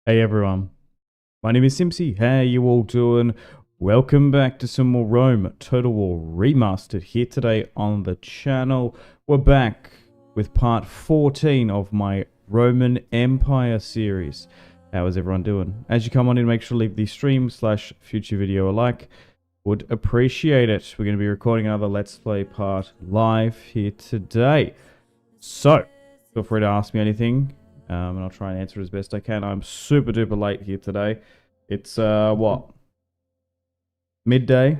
Hey everyone, my name is Simpzy. How you all doing? Welcome back to some more Rome Total War Remastered here today on the channel. We're back with part 14 of my Roman Empire series. How is everyone doing? As you come on in, make sure to leave the stream/future video a like. Would appreciate it. We're going to be recording another Let's Play part live here today. So, feel free to ask me anything. And I'll try and answer it as best I can. I'm super duper late here today. It's, what? Midday,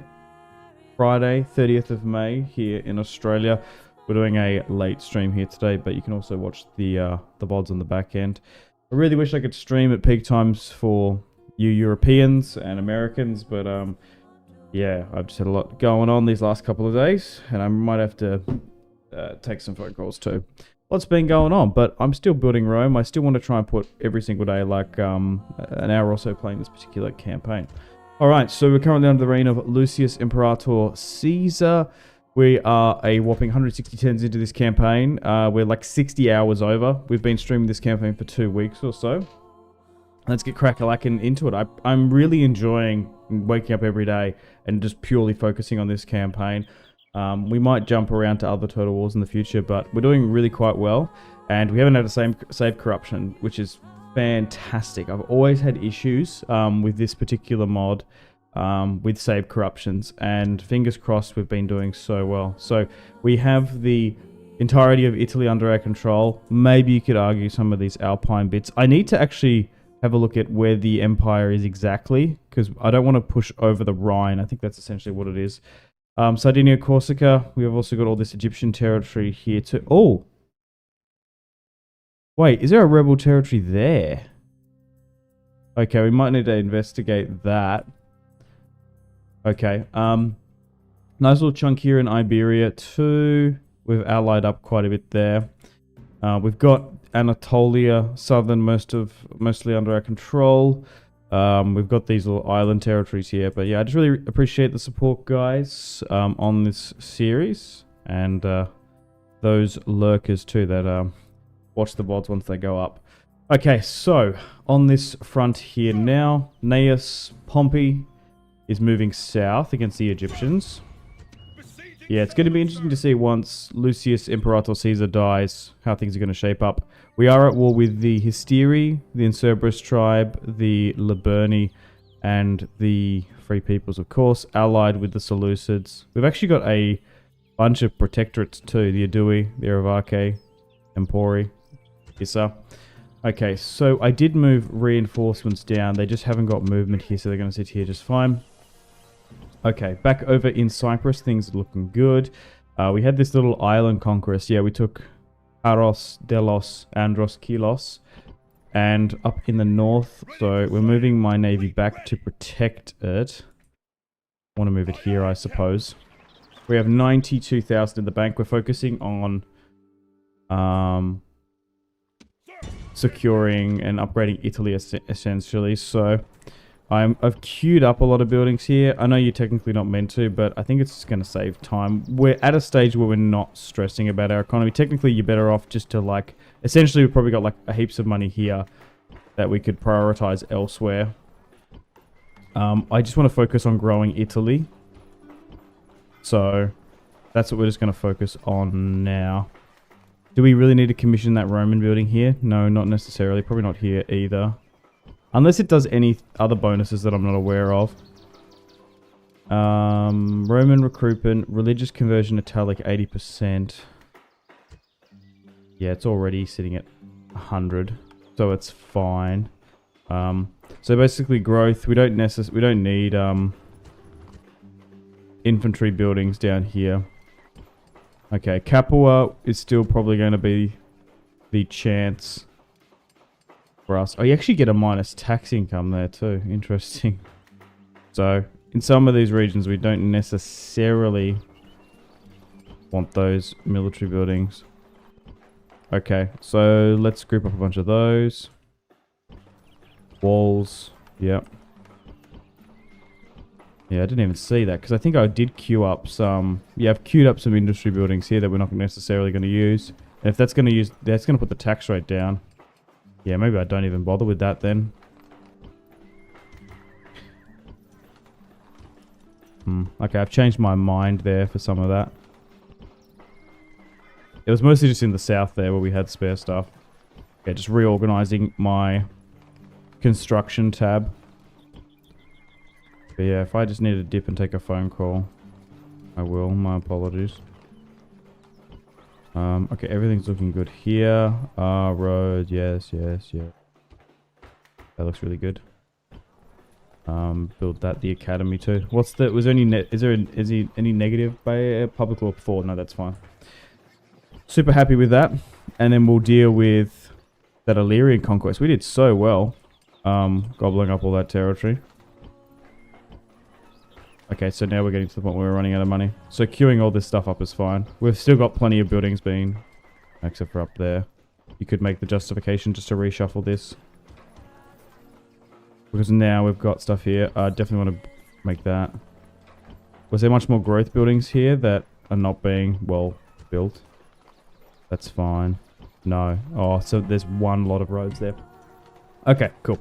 Friday, 30th of May here in Australia. We're doing a late stream here today, but you can also watch the VODs on the back end. I really wish I could stream at peak times for you Europeans and Americans, but, yeah, I've just had a lot going on these last couple of days, and I might have to take some phone calls too. What's been going on, but I'm still building Rome. I still want to try and put every single day like an hour or so playing this particular campaign. Alright, so we're currently under the reign of Lucius Imperator Caesar. We are a whopping 160 turns into this campaign. We're like 60 hours over. We've been streaming this campaign for 2 weeks or so. Let's get crack-a-lackin' into it. I'm really enjoying waking up every day and just purely focusing on this campaign. We might jump around to other Total Wars in the future, but we're doing really quite well. And we haven't had a save corruption, which is fantastic. I've always had issues with this particular mod with save corruptions. And fingers crossed we've been doing so well. So we have the entirety of Italy under our control. Maybe you could argue some of these alpine bits. I need to actually have a look at where the empire is exactly, because I don't want to push over the Rhine. I think that's essentially what it is. Sardinia, Corsica. We have also got all this Egyptian territory here too. Oh! Wait, is there a rebel territory there? Okay, we might need to investigate that. Okay, nice little chunk here in Iberia too. We've allied up quite a bit there. We've got Anatolia, southern mostly under our control. We've got these little island territories here, but yeah, I just really appreciate the support, guys, on this series, and those lurkers too that watch the VODs once they go up. Okay, so on this front here now, Gnaeus Pompey is moving south against the Egyptians. Yeah, it's going to be interesting to see once Lucius Imperator Caesar dies, how things are going to shape up. We are at war with the Hysteri, the Incerberus tribe, the Liburni, and the Free Peoples, of course, allied with the Seleucids. We've actually got a bunch of protectorates too, the Aedui, the Aravacae, Empori, Issa. Okay, so I did move reinforcements down. They just haven't got movement here, so they're going to sit here just fine. Okay, back over in Cyprus, things are looking good. We had this little island conquest. Yeah, we took Aros, Delos, Andros, Kilos, and up in the north. So we're moving my navy back to protect it. I want to move it here, I suppose. We have 92,000 in the bank. We're focusing on securing and upgrading Italy essentially. So I've queued up a lot of buildings here. I know you're technically not meant to, but I think it's just going to save time. We're at a stage where we're not stressing about our economy. Technically, you're better off just to, like, essentially we've probably got like heaps of money here that we could prioritize elsewhere. I just want to focus on growing Italy. So that's what we're just going to focus on now. Do we really need to commission that Roman building here? No, not necessarily. Probably not here either. Unless it does any other bonuses that I'm not aware of. Roman recruitment, religious conversion italic 80%. Yeah, it's already sitting at 100, so it's fine. So basically growth, we don't need infantry buildings down here. Okay, Capua is still probably going to be the chance for us. Oh, you actually get a minus tax income there too. Interesting. So, in some of these regions, we don't necessarily want those military buildings. Okay, so let's group up a bunch of those. Walls. Yep. Yeah, I didn't even see that, because I think I did queue up some... Yeah, I've queued up some industry buildings here that we're not necessarily going to use. And if that's going to use... That's going to put the tax rate down. Yeah, maybe I don't even bother with that then. Okay, I've changed my mind there for some of that. It was mostly just in the south there where we had spare stuff. Okay, just reorganizing my construction tab. But yeah, if I just need to dip and take a phone call, I will. My apologies. Okay, everything's looking good here. Road, yes. That looks really good. Build that, the academy too. What's the, was there any net, is there any negative by public law 4? No, that's fine. Super happy with that. And then we'll deal with that Illyrian conquest. We did so well, gobbling up all that territory. Okay, so now we're getting to the point where we're running out of money. So queuing all this stuff up is fine. We've still got plenty of buildings being, except for up there. You could make the justification just to reshuffle this. Because now we've got stuff here. I definitely want to make that. Was there much more growth buildings here that are not being well built? That's fine. No. Oh, so there's one lot of roads there. Okay, cool.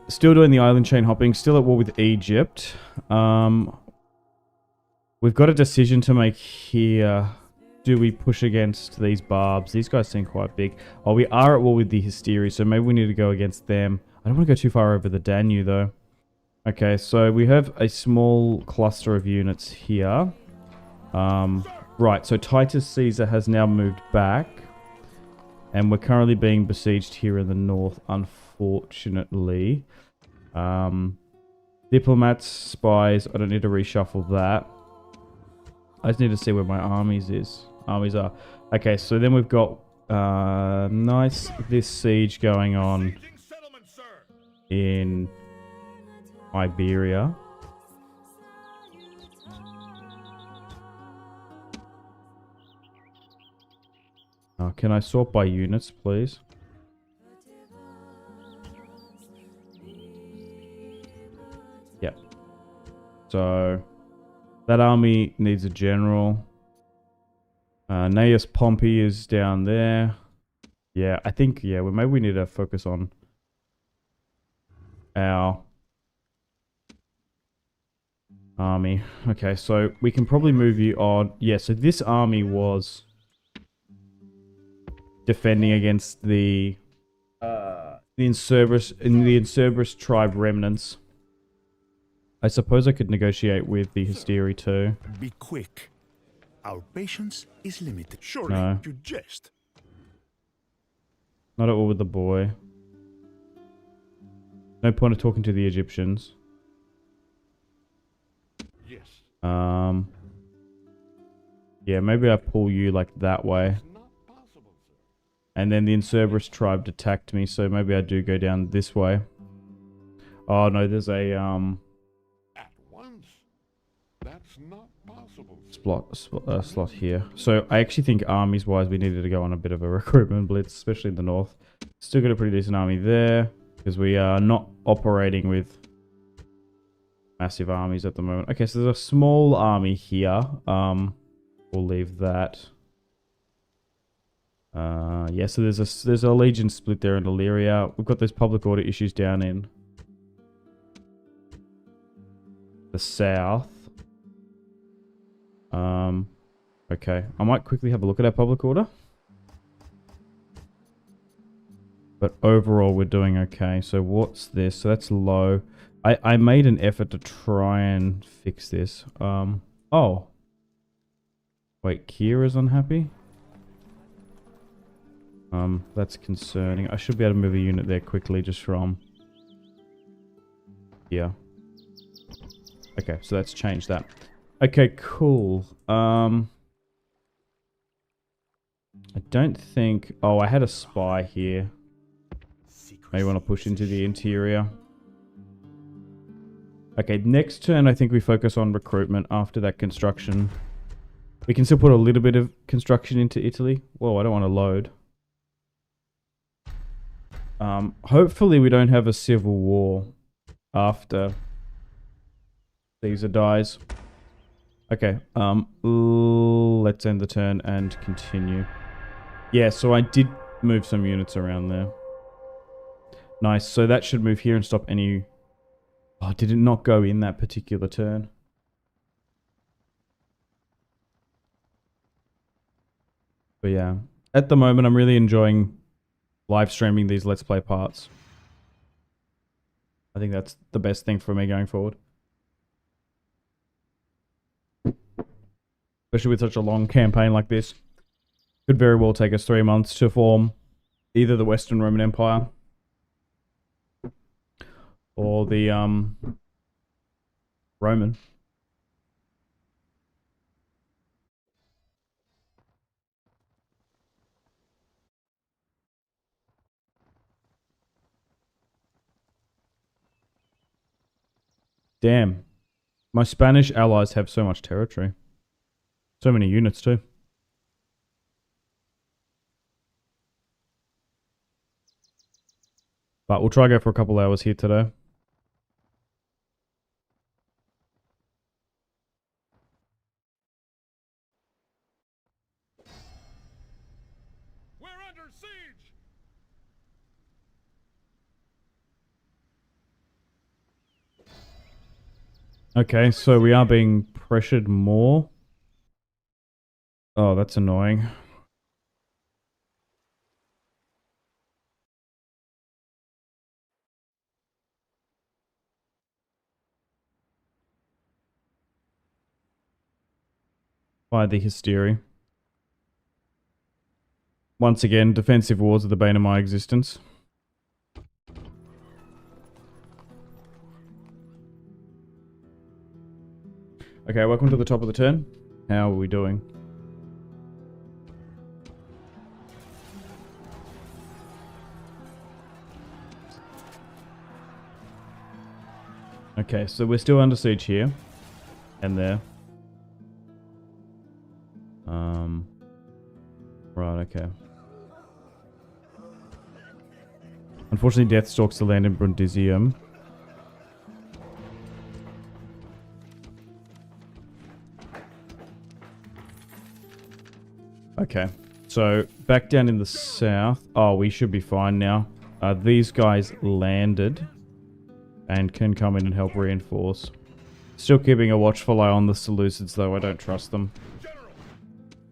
Still doing the island chain hopping. Still at war with Egypt. We've got a decision to make here. Do we push against these barbs? These guys seem quite big. Oh, we are at war with the Hysteri, so maybe we need to go against them. I don't want to go too far over the Danube, though. Okay, so we have a small cluster of units here. Right, so Titus Caesar has now moved back. And we're currently being besieged here in the north, unfortunately. Diplomats, spies, I don't need to reshuffle that. I just need to see where my armies are. Okay, so then we've got this siege going on in Iberia. Can I sort by units, please? Yep. So that army needs a general. Gnaeus Pompey is down there. Yeah, I think, yeah, well, maybe we need to focus on our army. Okay, so we can probably move you on. Yeah, so this army was defending against the Incerberus tribe remnants. I suppose I could negotiate with the Hysteri too. Be quick. Our patience is limited. Surely No. you jest. Not at all with the boy. No point of talking to the Egyptians. Yes. Yeah, maybe I pull you like that way. And then the Incerberus tribe attacked me, so maybe I do go down this way. Oh no, there's a At once. That's not possible. slot here. So I actually think armies wise we needed to go on a bit of a recruitment blitz, especially in the north. Still got a pretty decent army there, because we are not operating with massive armies at the moment. Okay, so there's a small army here. We'll leave that. Yeah, so there's a legion split there in Illyria. We've got those public order issues down in the south. Okay, I might quickly have a look at our public order. But overall, we're doing okay. So what's this? So that's low. I made an effort to try and fix this. Oh. Wait, Kira's unhappy? That's concerning. I should be able to move a unit there quickly just from here. Okay, so that's changed that. Okay, cool. I don't think... Oh, I had a spy here. Maybe want to push into the interior. Okay, next turn I think we focus on recruitment after that construction. We can still put a little bit of construction into Italy. Whoa, I don't want to load. Hopefully we don't have a civil war after Caesar dies. Okay, let's end the turn and continue. Yeah, so I did move some units around there. Nice, so that should move here and stop any... Oh, did it not go in that particular turn? But yeah, at the moment, I'm really enjoying live streaming these Let's Play parts. I think that's the best thing for me going forward. Especially with such a long campaign like this. Could very well take us 3 months to form either the Western Roman Empire or the Roman. Damn. My Spanish allies have so much territory. So many units too. But we'll try to go for a couple hours here today. We're under siege. Okay, so we are being pressured more. Oh, that's annoying. By the Hysteri. Once again, defensive wars are the bane of my existence. Okay, welcome to the top of the turn. How are we doing? Okay, so we're still under siege here. And there. Right, okay. Unfortunately, death stalks the land in Brundisium. Okay, so back down in the south. Oh, we should be fine now. These guys landed and can come in and help reinforce. Still keeping a watchful eye on the Seleucids, though. I don't trust them.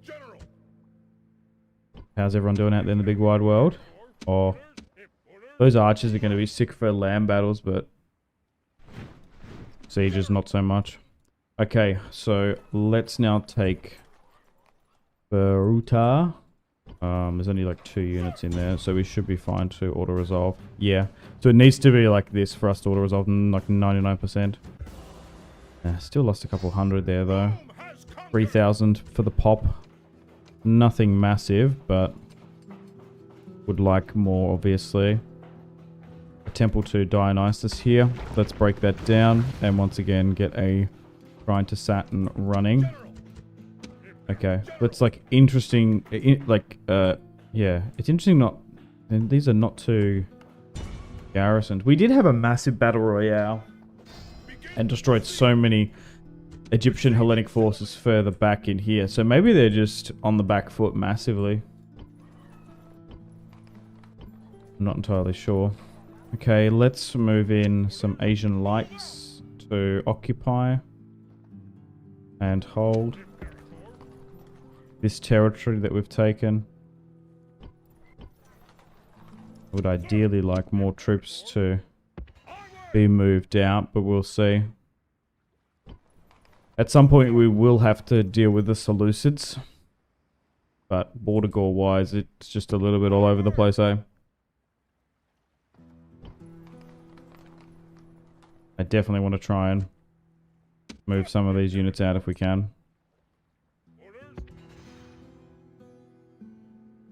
General. How's everyone doing out there in the big wide world? Oh, those archers are going to be sick for land battles, but sieges not so much. Okay, so let's now take Beruta. There's only like 2 units in there, so we should be fine to auto-resolve. Yeah, so it needs to be like this for us to auto-resolve, like 99%. Still lost a couple hundred there, though. 3,000 for the pop. Nothing massive, but would like more, obviously. A temple to Dionysus here. Let's break that down, and once again get a shrine to Saturn running. Okay, that's like interesting, yeah, it's interesting not, and these are not too garrisoned. We did have a massive battle royale and destroyed so many Egyptian Hellenic forces further back in here, so maybe they're just on the back foot massively. I'm not entirely sure. Okay, let's move in some Asian lights to occupy and hold this territory that we've taken. I would ideally like more troops to be moved out, but we'll see. At some point we will have to deal with the Seleucids, but border gore wise it's just a little bit all over the place, eh? I definitely want to try and move some of these units out if we can.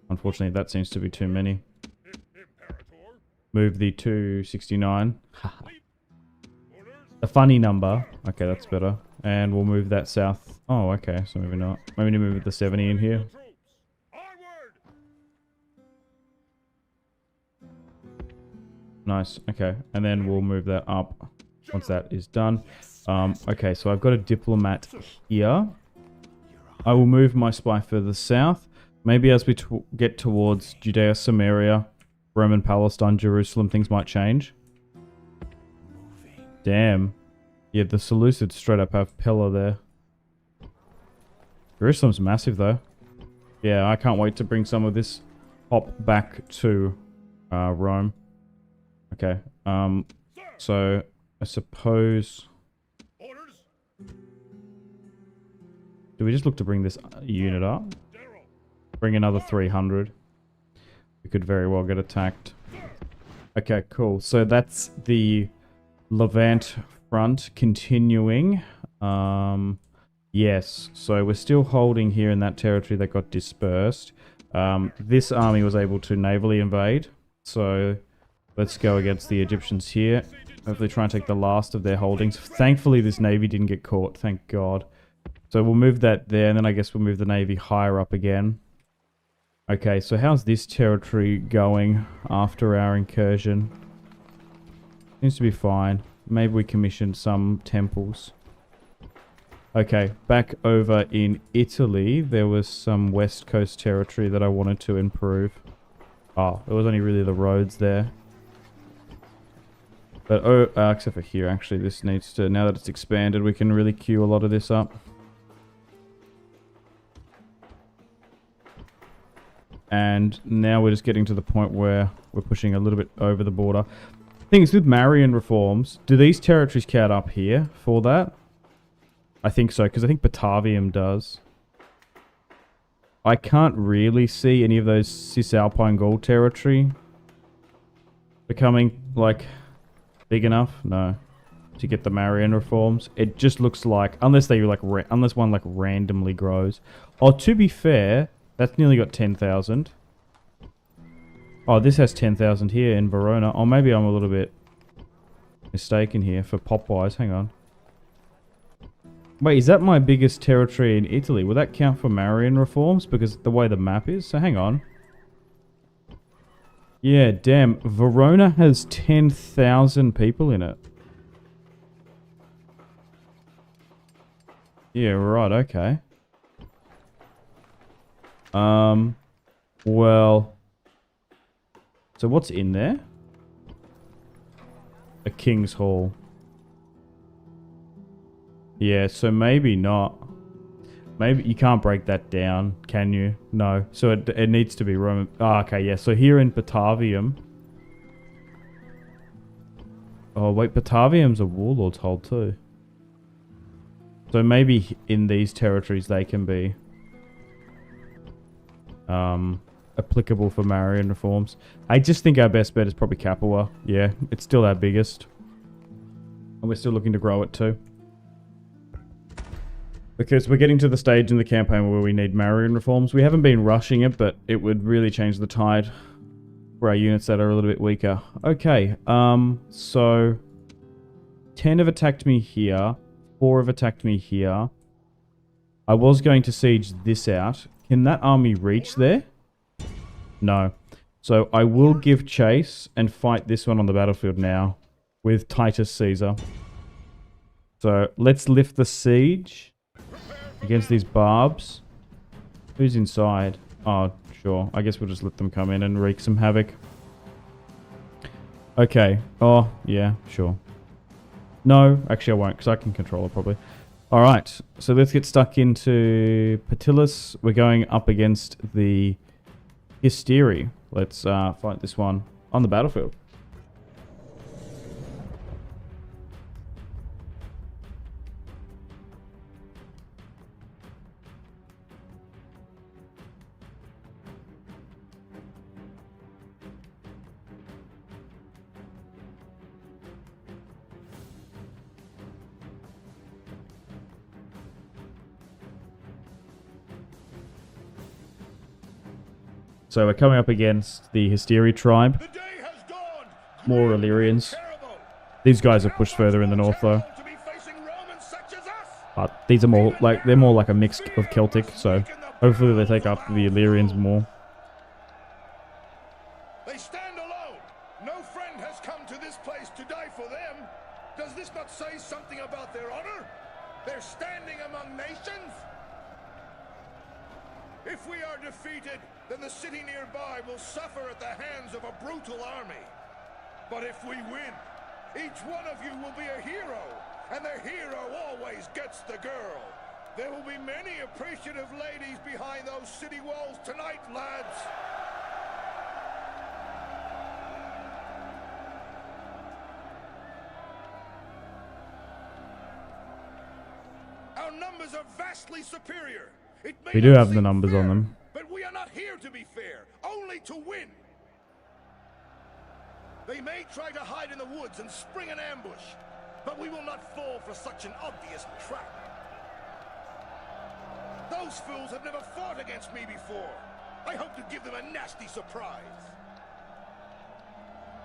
Unfortunately, that seems to be too many. Move the 269. A funny number. Okay, that's better. And we'll move that south. Oh, okay, so maybe not. Maybe move the 70 in here. Nice, okay. And then we'll move that up once that is done. Okay, so I've got a diplomat here. I will move my spy further south. Maybe as we get towards Judea, Samaria, Roman Palestine, Jerusalem, things might change. Damn. Yeah, the Seleucids straight up have Pella there. Jerusalem's massive, though. Yeah, I can't wait to bring some of this pop back to Rome. Okay. So I suppose... Orders. Do we just look to bring this unit up? General. Bring another 300. We could very well get attacked. Okay, cool. So that's the Levant front continuing. Yes, so we're still holding here in that territory that got dispersed. This army was able to navally invade. So let's go against the Egyptians here. Hopefully try and take the last of their holdings. Thankfully this navy didn't get caught, thank God. So we'll move that there, and then I guess we'll move the navy higher up again. Okay, so how's this territory going after our incursion? Seems to be fine. Maybe we commissioned some temples. Okay, back over in Italy, there was some west coast territory that I wanted to improve. Oh, it was only really the roads there. But, except for here, actually, this needs to, now that it's expanded, we can really queue a lot of this up. And now we're just getting to the point where we're pushing a little bit over the border. Thing is, with Marian reforms, do these territories count up here for that? I think so, because I think Batavium does. I can't really see any of those Cisalpine Gaul territory becoming, like, big enough. No. To get the Marian reforms. It just looks like, unless they, like, unless one, like, randomly grows. Oh, to be fair, that's nearly got 10,000. Oh, this has 10,000 here in Verona. Oh, maybe I'm a little bit mistaken here for pop-wise. Hang on. Wait, is that my biggest territory in Italy? Will that count for Marian reforms? Because the way the map is? So hang on. Yeah, damn. Verona has 10,000 people in it. Yeah, right, okay. Well... So what's in there? A King's Hall. Yeah, so maybe not. Maybe you can't break that down, can you? No. So it needs to be Roman. Oh, okay, yeah. So here in Batavium. Oh, wait, Batavium's a warlord's hold too. So maybe in these territories they can be applicable for Marian reforms. I just think our best bet is probably Capua. Yeah, it's still our biggest. And we're still looking to grow it too. Because we're getting to the stage in the campaign where we need Marian reforms. We haven't been rushing it, but it would really change the tide for our units that are a little bit weaker. Okay, so 10 have attacked me here. 4 have attacked me here. I was going to siege this out. Can that army reach there? No. So I will give chase and fight this one on the battlefield now with Titus Caesar. So let's lift the siege against these barbs. Who's inside? Oh, sure. I guess we'll just let them come in and wreak some havoc. Okay. Oh, yeah, sure. No, actually I won't, because I can control it probably. Alright, so let's get stuck into Patilus. We're going up against the Hysteri. Let's fight this one on the battlefield. So we're coming up against the Hysteri tribe. More Illyrians. These guys are pushed further in the north though. But these are more like, they're more like a mix of Celtic, so hopefully they take up the Illyrians more. They stand alone. No friend has come to this place to die for them. Does this not say something about their honor? They're standing among nations. If we are defeated, then the city nearby will suffer at the hands of a brutal army. But if we win, each one of you will be a hero, and the hero always gets the girl. There will be many appreciative ladies behind those city walls tonight, lads. Our numbers are vastly superior. It may We do not have the seem numbers on fair, them. but we are not here to be fair, only to win. They may try to hide in the woods and spring an ambush, but we will not fall for such an obvious trap. Those fools have never fought against me before. I hope to give them a nasty surprise.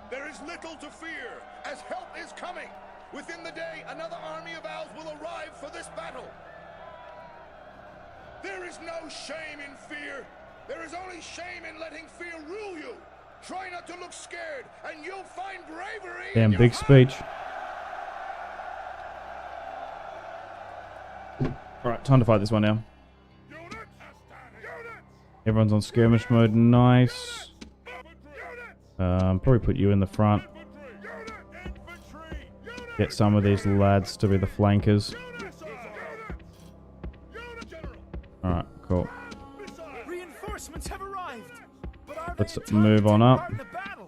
There is little to fear, as help is coming. Within the day, another army of ours will arrive for this battle. There is no shame in fear. There is only shame in letting fear rule you. Try not to look scared, and you'll find bravery. Damn, in your big heart. speech. Alright, time to fight this one now. Everyone's on skirmish mode. Nice. Probably put you in the front. Get some of these lads to be the flankers. Alright, cool. Reinforcements have arrived. But are Let's they move on taking up. part in the battle?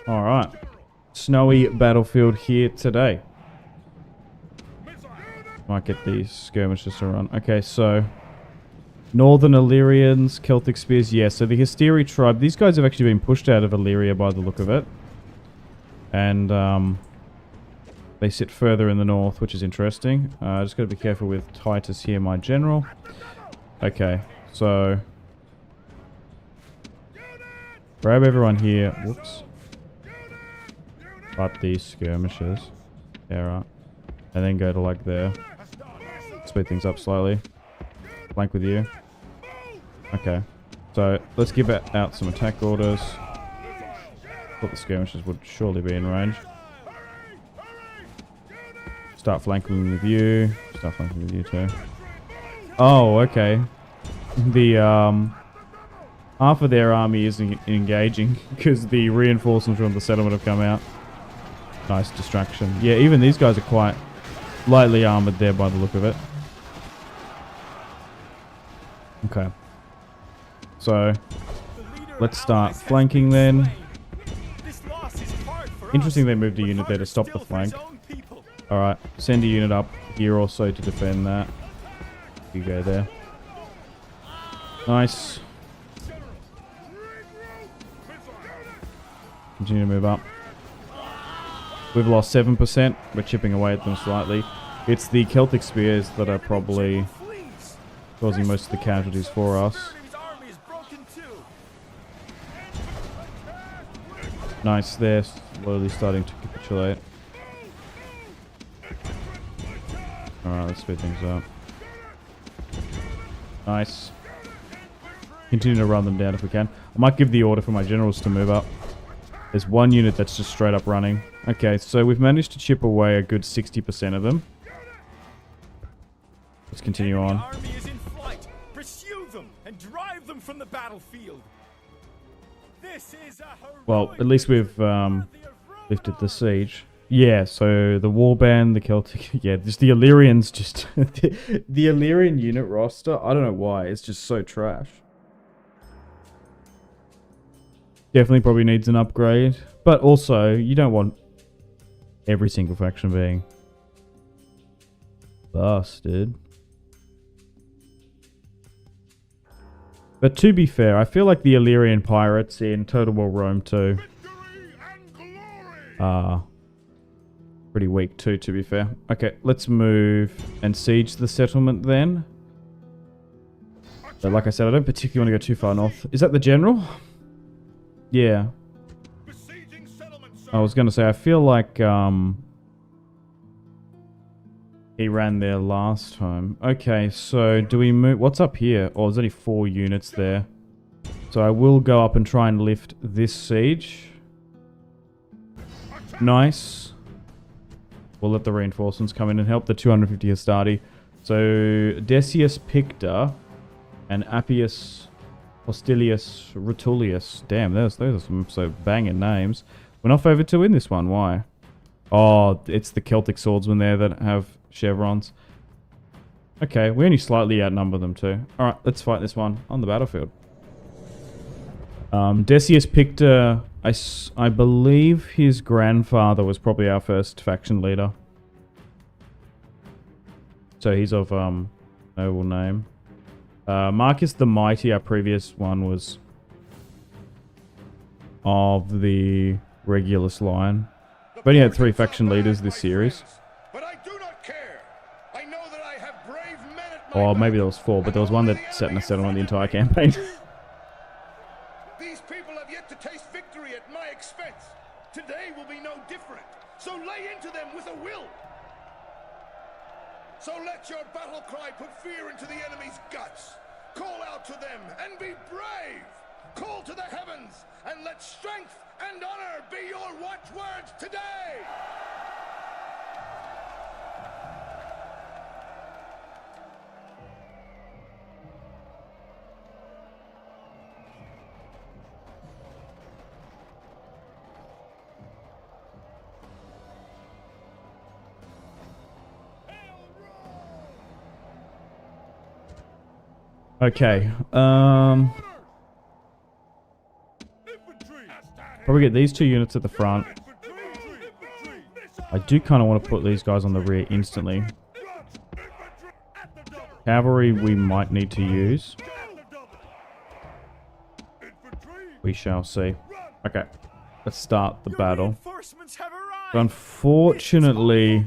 Alright. Snowy battlefield here today. Might get these skirmishes to run. Okay, so Northern Illyrians, Celtic Spears. Yeah, so the Hysteri tribe, these guys have actually been pushed out of Illyria by the look of it. And they sit further in the north, which is interesting. Just got to be careful with Titus here, my general. Okay, so grab everyone here. Whoops. Up these skirmishes. Yeah, right. And then go to like there. Speed things up slightly. Flank with you. Okay. So let's give out some attack orders. Thought the skirmishes would surely be in range. Start flanking with you. Start flanking with you too. Oh, okay. The half of their army isn't engaging because the reinforcements from the settlement have come out. Nice distraction. Yeah, even these guys are quite lightly armored there by the look of it. Okay. So, let's start flanking then. Interesting they moved a unit there to stop the flank. Alright, send a unit up here also to defend that. You go there. Nice. Continue to move up. We've lost 7%. We're chipping away at them slightly. It's the Celtic Spears that are probably causing most of the casualties for us. Nice, they're slowly starting to capitulate. Alright, let's speed things up. Nice. Continue to run them down if we can. I might give the order for my generals to move up. There's one unit that's just straight up running. Okay, so we've managed to chip away a good 60% of them. Let's continue on. Army is in flight. Pursue them and drive them from the battlefield. This is a Well, at least we've lifted the siege. Yeah, so the warband, the Celtic, yeah, just the Illyrians, just the Illyrian unit roster. I don't know why, it's just so trash. Definitely probably needs an upgrade, but also you don't want every single faction being busted. But to be fair, I feel like the Illyrian pirates in Total War Rome 2 are pretty weak too, to be fair. Okay, let's move and siege the settlement then. But like I said, I don't particularly want to go too far north. Is that the general? Yeah. I was going to say, I feel like he ran there last time. Okay, so do we move? What's up here? Oh, there's only 4 units there. So I will go up and try and lift this siege. Nice. We'll let the reinforcements come in and help the 250 Hysteri. So Decius Picta and Appius Hostilius Rutulius. Damn, those are some so banging names. We're not favored to win this one. Why? Oh, it's the Celtic swordsmen there that have chevrons. Okay, we only slightly outnumber them too. Alright, let's fight this one on the battlefield. Decius picked I believe his grandfather was probably our first faction leader. So he's of noble name. Marcus the Mighty, our previous one, was of the Regulus line. We've only had 3 faction leaders this series. But I do not care. I know that I have brave men at my Or back, maybe there was 4, but there was one that set in a settlement the entire campaign. These people have yet to taste victory at my expense. Today will be no different. So lay into them with a will. So let your battle cry put fear into the enemy's guts. Call out to them and be brave. Call to the heavens and let strength and honor be your watchwords today. Okay, probably get these 2 units at the front. I do kind of want to put these guys on the rear instantly. Cavalry we might need to use. We shall see. Okay, let's start the battle. So unfortunately,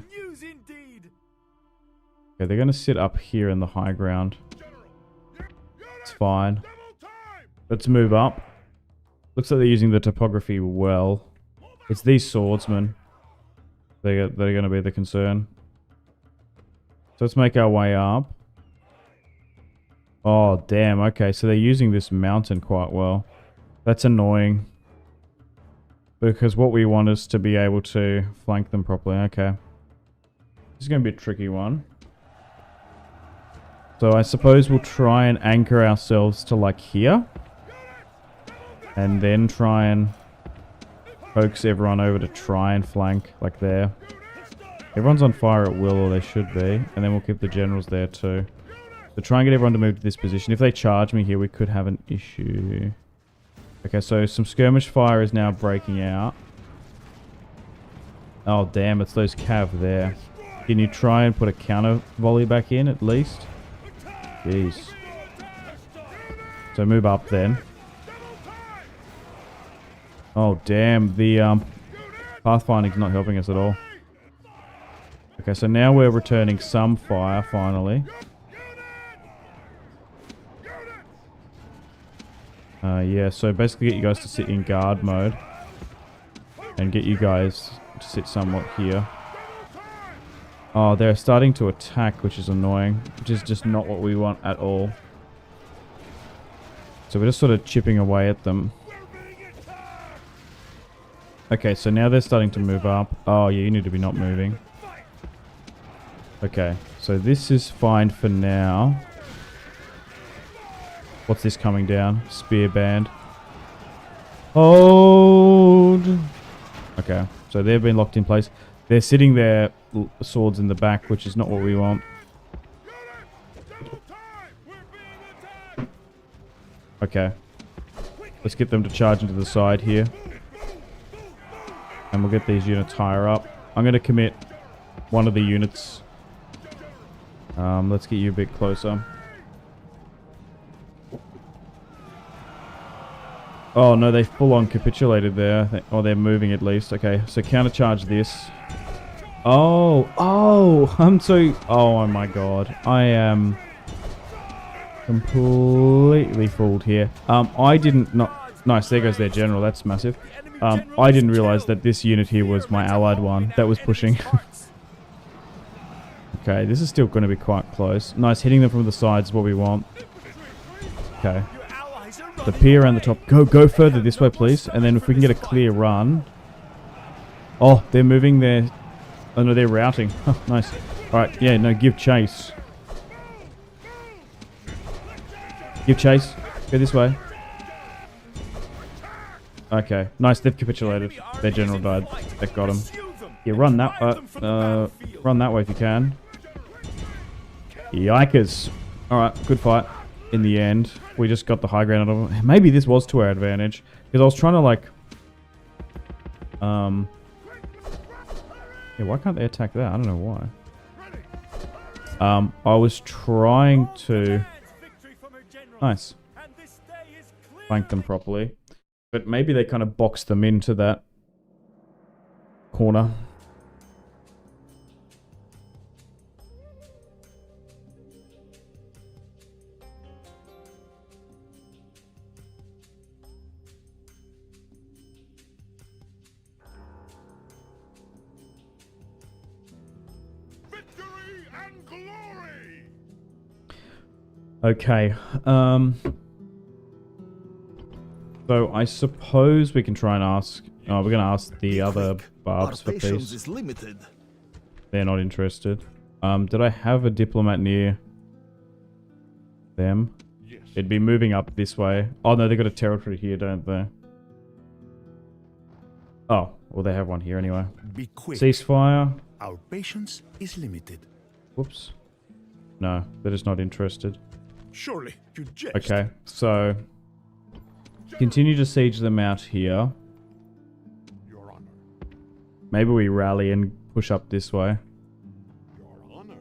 okay, they're going to sit up here in the high ground. It's fine. Let's move up. Looks like they're using the topography well. It's these swordsmen that are going to be the concern. So let's make our way up. Oh, damn. Okay, so they're using this mountain quite well. That's annoying. Because what we want is to be able to flank them properly. Okay. This is going to be a tricky one. So I suppose we'll try and anchor ourselves to like here. And then try and coax everyone over to try and flank like there. Everyone's on fire at will, or they should be. And then we'll keep the generals there too. So try and get everyone to move to this position. If they charge me here, we could have an issue. Okay, so some skirmish fire is now breaking out. Oh damn, it's those cav there. Can you try and put a counter volley back in at least? Jeez. So move up then. Oh damn, the pathfinding's not helping us at all. Okay, so now we're returning some fire finally. Yeah, so basically get you guys to sit in guard mode. And get you guys to sit somewhat here. Oh, they're starting to attack, which is annoying. Which is just not what we want at all. So we're just sort of chipping away at them. Okay, so now they're starting to move up. Oh, yeah, you need to be not moving. Okay, so this is fine for now. What's this coming down? Spear band. Hold! Okay, so they've been locked in place. They're sitting there, swords in the back, which is not what we want. Okay. Let's get them to charge into the side here. And we'll get these units higher up. I'm going to commit one of the units. Let's get you a bit closer. Oh no, they full on capitulated there. Oh, they're moving at least. Okay, so countercharge this. Oh, I'm so... Oh my god. I am completely fooled here. I didn't... Nice, there goes their general. That's massive. I didn't realize that this unit here was my allied one that was pushing. Okay, this is still going to be quite close. Nice, hitting them from the sides is what we want. Okay. The pier around the top. Go further this way, please. And then if we can get a clear run. Oh, they're moving their... Oh, no, they're routing. Oh, nice. Alright, yeah, no, give chase. Give chase. Go this way. Okay, nice, they've capitulated. Their general died. That got him. Yeah, run that way if you can. Yikers. Alright, good fight. In the end, we just got the high ground out of them. Maybe this was to our advantage. Because I was trying to like... Yeah, why can't they attack that? I don't know why. I was trying to... Nice. Flank them properly. But maybe they kind of boxed them into that corner. Victory and glory! Okay, so I suppose we can try and ask... Oh, we're going to ask the other barbs for peace. Is limited. They're not interested. Did I have a diplomat near them? Yes. It'd be moving up this way. Oh no, they got a territory here, don't they? Oh, well they have one here anyway. Be quick. Ceasefire. Our patience is limited. Whoops. No, they're just not interested. Surely you jest. Okay, so continue to siege them out here. Your honor. Maybe we rally and push up this way. Your honor.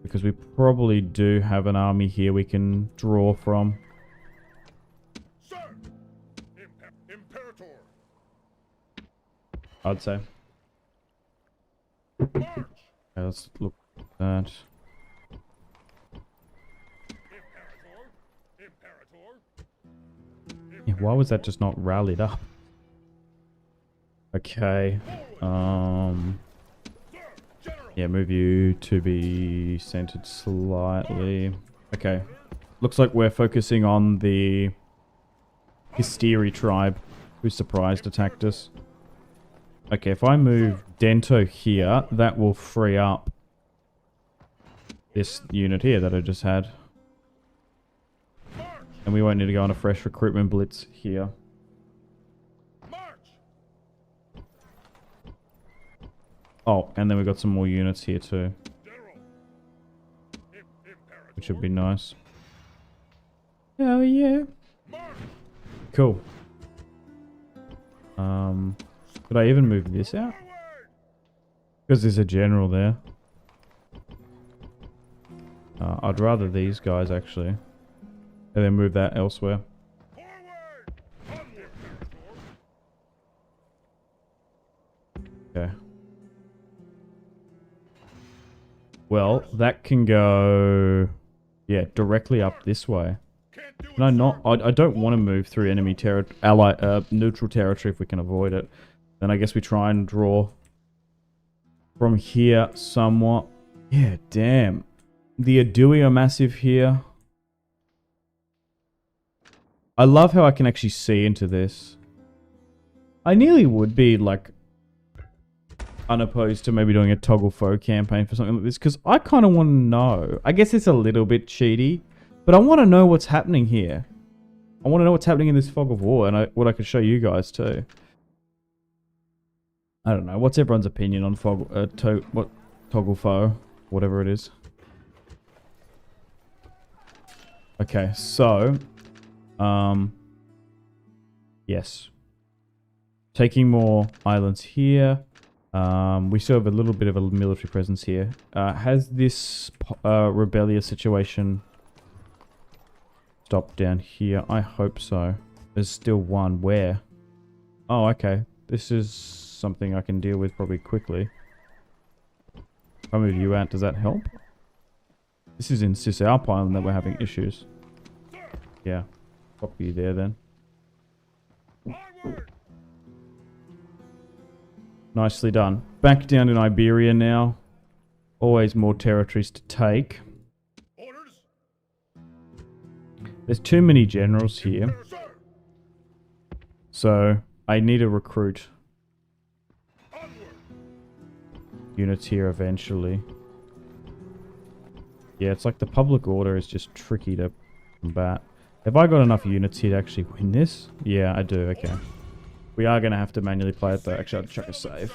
Because we probably do have an army here we can draw from. Sir! Imperator! I'd say. March! Okay, let's look at that. Imperator! Yeah, why was that just not rallied up? Okay. Yeah, move you to be centered slightly. Okay. Looks like we're focusing on the Hysteri tribe who surprised attacked us. Okay, if I move Dento here, that will free up this unit here that I just had. And we won't need to go on a fresh recruitment blitz here. March! Oh, and then we've got some more units here too, General! Imperator! which would be nice. Hell yeah. March! Cool. Could I even move this out? Forward! Because there's a general there. I'd rather these guys actually. And then move that elsewhere. Forward! Onward, Imperator! Okay. Well, that can go... Yeah, directly up this way. Can't do it, No, not... sir. I don't want to move through enemy neutral territory if we can avoid it. Then I guess we try and draw from here somewhat. Yeah, damn. The Adui are massive here. I love how I can actually see into this. I nearly would be, like, unopposed to maybe doing a toggle foe campaign for something like this, because I kind of want to know. I guess it's a little bit cheaty, but I want to know what's happening here. I want to know what's happening in this fog of war, and what I could show you guys too. I don't know. What's everyone's opinion on toggle foe, whatever it is? Okay, so, yes, taking more islands here. We still have a little bit of a military presence here. Has this rebellious situation stopped down here? I hope so. There's still one. Where? Oh, okay. This is something I can deal with probably quickly. If I move you out, does that help? This is in Alpine that we're having issues. Yeah. Pop you there then. Onward! Nicely done. Back down in Iberia now. Always more territories to take. Orders? There's too many generals here. Sir! So I need to recruit Onward! units here eventually. Yeah, it's like the public order is just tricky to combat. Have I got enough units here to actually win this? Yeah, I do. Okay. We are going to have to manually play it though. Actually, I'll chuck a save.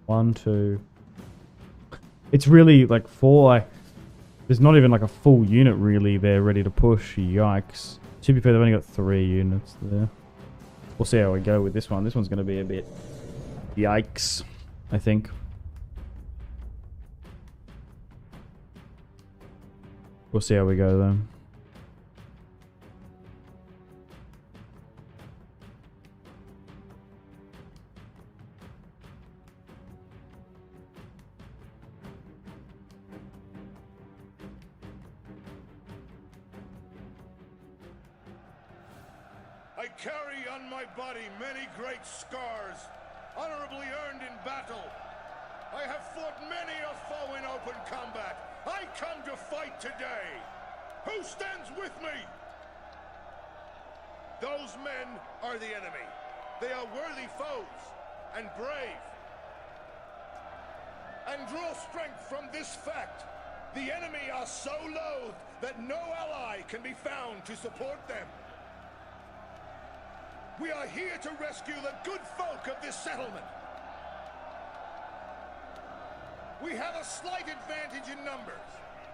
1, 2. It's really like 4. There's not even like a full unit really there ready to push. Yikes. To be fair, they've only got 3 units there. We'll see how we go with this one. This one's going to be a bit yikes, I think. We'll see how we go though. I carry on my body many great scars, honorably earned in battle. I have fought many a foe in open combat. I come to fight today. Who stands with me? Those men are the enemy. They are worthy foes and brave. And draw strength from this fact. The enemy are so loathed that no ally can be found to support them. We are here to rescue the good folk of this settlement. We have a slight advantage in numbers,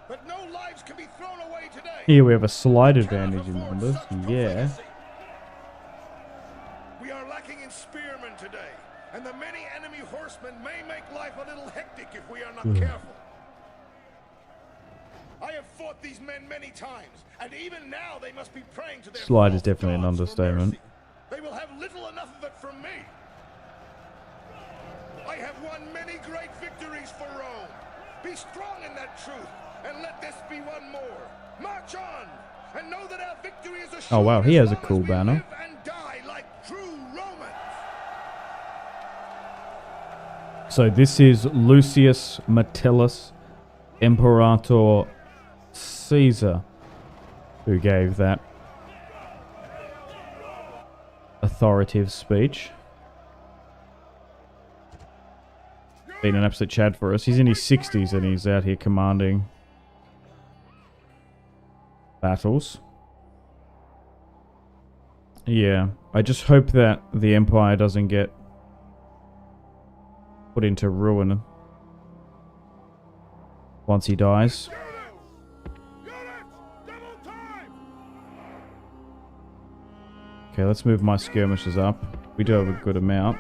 but no lives can be thrown away today. Here we have a slight advantage in numbers. Yeah. We are lacking in spearmen today, and the many enemy horsemen may make life a little hectic if we are not careful. I have fought these men many times, and even now they must be praying to their Slight is definitely an understatement. They will have little enough of it from me. I have won many great victories for Rome. Be strong in that truth, and let this be one more. March on, and know that our victory is assured. Oh wow, he has a cool banner. Live and die like true Romans. So this is Lucius Metellus, Imperator Caesar, who gave that authoritative speech. Been an absolute Chad for us. He's in his 60s and he's out here commanding battles. Yeah, I just hope that the Empire doesn't get put into ruin once he dies. Okay, let's move my skirmishers up. We do have a good amount.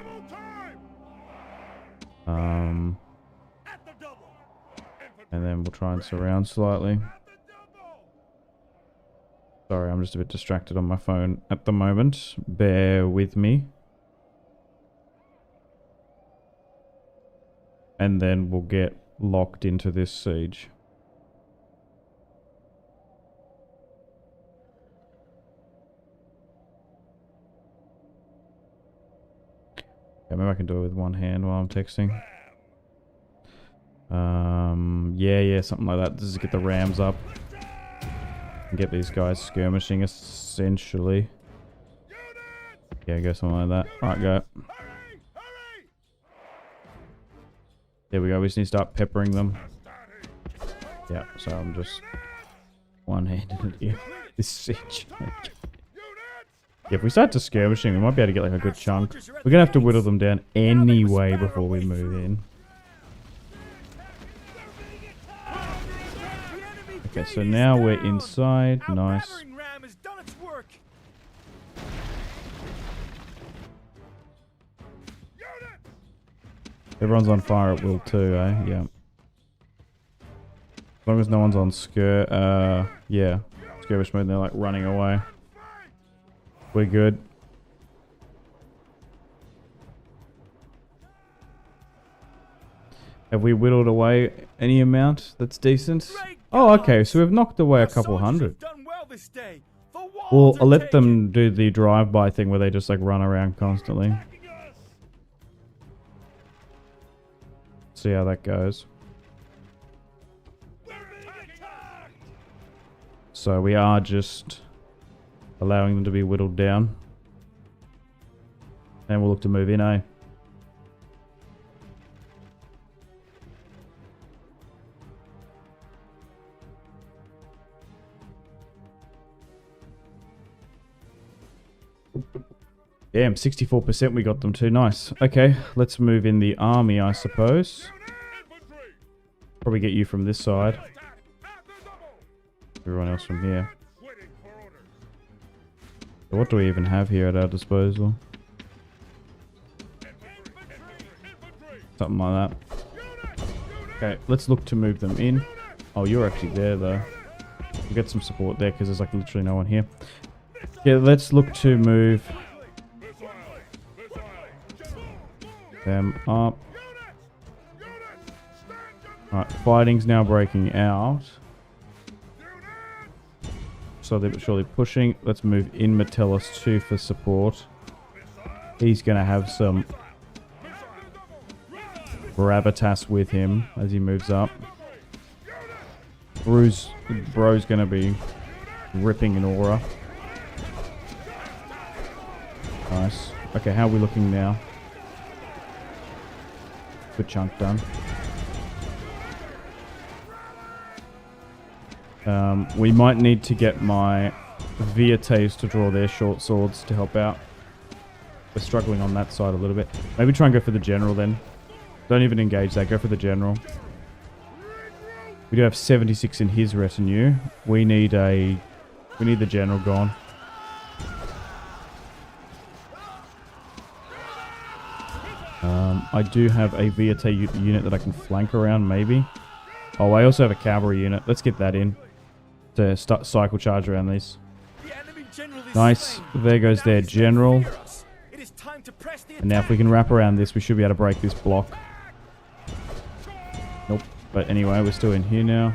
And then we'll try and surround slightly. Sorry, I'm just a bit distracted on my phone at the moment. Bear with me. And then we'll get locked into this siege. Okay, maybe I can do it with one hand while I'm texting. Yeah, something like that. Just get the rams up. And get these guys skirmishing, essentially. Yeah, go something like that. Alright, go. There we go. We just need to start peppering them. Yeah, so I'm just one-handed here. This siege. Yeah, if we start to skirmishing, we might be able to get like a good chunk. We're gonna have to whittle them down anyway before we move in. Okay, so now we're inside. Nice. Everyone's on fire at will too, eh? Yeah. As long as no one's on yeah. Skirmish mode, they're like running away. We're good. Have we whittled away any amount that's decent? Oh, okay, so we've knocked away a couple hundred. Well, I'll let them do the drive-by thing where they just like run around constantly. See how that goes. So we are just allowing them to be whittled down. And we'll look to move in, eh? Damn, 64% we got them to. Nice. Okay, let's move in the army, I suppose. Probably get you from this side. Everyone else from here. So what do we even have here at our disposal? Something like that. Okay, let's look to move them in. Oh, you're actually there, though. We'll get some support there, because there's like literally no one here. Yeah, let's look to move them up. Alright, fighting's now breaking out. Slowly but surely pushing. Let's move in Metellus 2 for support. He's going to have some gravitas with him as he moves up. Bro's going to be ripping Noria. Nice. Okay, how are we looking now? Good chunk done. We might need to get my Vietes to draw their short swords to help out. We're struggling on that side a little bit. Maybe try and go for the general then. Don't even engage that. Go for the general. We do have 76 in his retinue. We need the general gone. I do have a Viete unit that I can flank around, maybe. Oh, I also have a cavalry unit. Let's get that in to start cycle charge around these. Nice. There goes their general. And now if we can wrap around this, we should be able to break this block. Nope. But anyway, we're still in here now.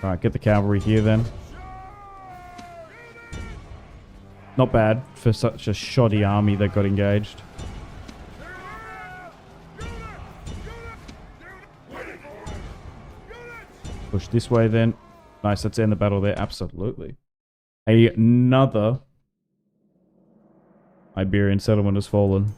Alright, get the cavalry here then. Not bad for such a shoddy army that got engaged. Push this way then. Nice, let's end the battle there. Absolutely. Another Iberian settlement has fallen.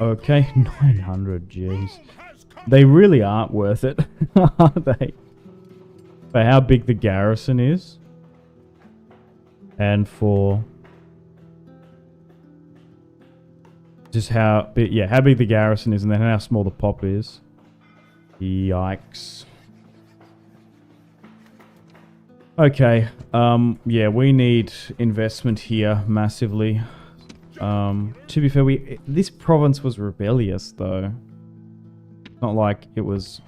Okay, 900, jeez. They really aren't worth it, are they? For how big the garrison is. And for just how big, yeah, how big the garrison is and then how small the pop is. Yikes. Okay, yeah, we need investment here massively. To be fair, this province was rebellious though. Not like it was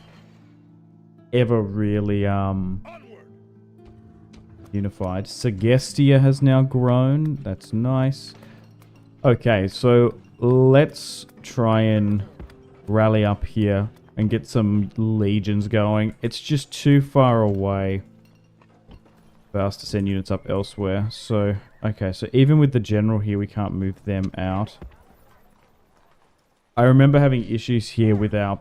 ever really unified. Segestia has now grown. That's nice. Okay, so let's try and rally up here and get some legions going. It's just too far away for us to send units up elsewhere. So, okay, so even with the general here, we can't move them out. I remember having issues here with our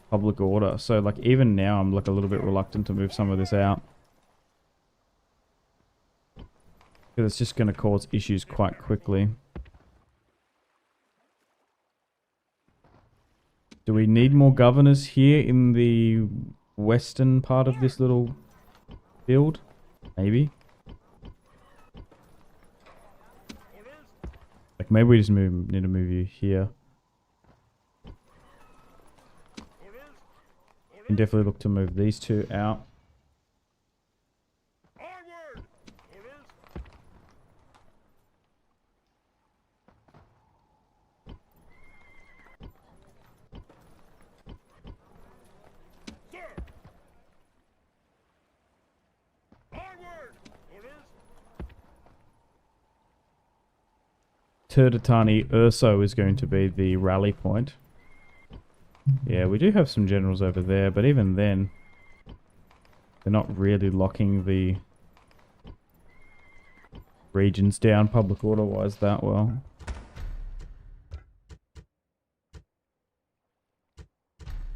public order. So like even now I'm like a little bit reluctant to move some of this out. Because it's just going to cause issues quite quickly. Do we need more governors here in the western part of this little field? Maybe. Like maybe we just need to move you here. Can definitely look to move these two out. Turdetani Urso is going to be the rally point. Yeah, we do have some generals over there, but even then, they're not really locking the regions down public order-wise that well.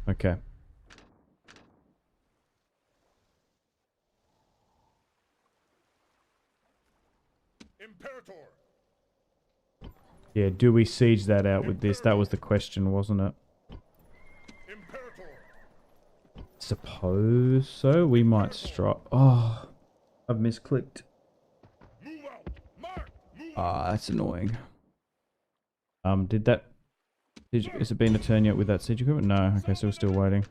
Okay. Yeah, do we siege that out with this? That was the question, wasn't it? Imperator. Suppose so. We might strike. Oh, I've misclicked. Move out. Mark. Move out. Ah, that's annoying. Did that... Has it been a turn yet with that siege equipment? No. Okay, so we're still waiting.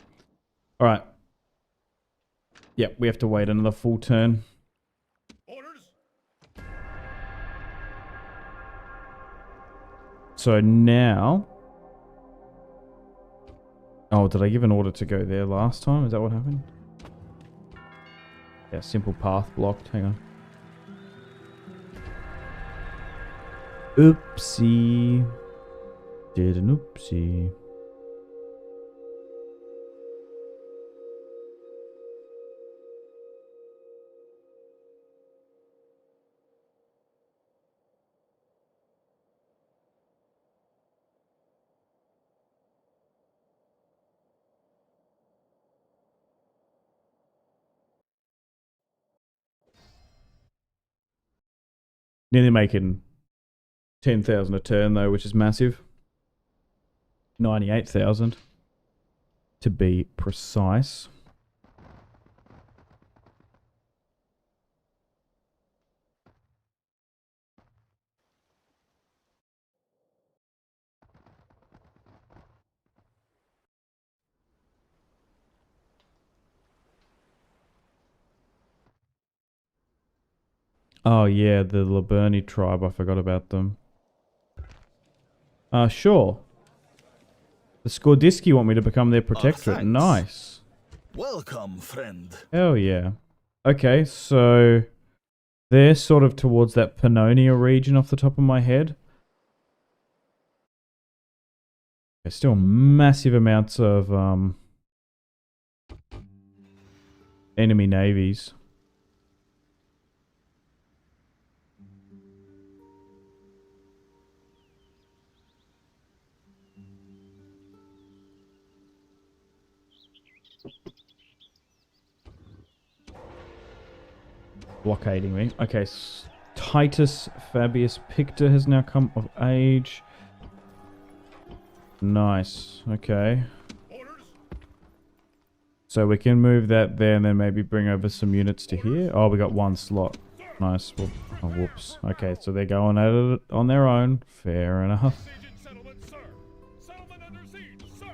Alright. Yep, we have to wait another full turn. Orders. So now... Oh, did I give an order to go there last time? Is that what happened? Yeah, simple path blocked. Hang on. Oopsie. Did an oopsie. Nearly making 10,000 a turn though, which is massive. 98,000 to be precise. Oh yeah, the Liburni tribe, I forgot about them. Sure. The Skordiski want me to become their protectorate. thanks. Nice. Welcome, friend. Hell yeah. Okay, so they're sort of towards that Pannonia region off the top of my head. There's still massive amounts of enemy navies. Blockading me. Okay, Titus Fabius Pictor has now come of age. Nice. Okay. Orders. So we can move that there and then maybe bring over some units to here. Oh, we got one slot. Nice. Well, oh, whoops. Okay, so they're going at it on their own. Fair enough. Siege and settlement, sir. Settlement under siege, sir.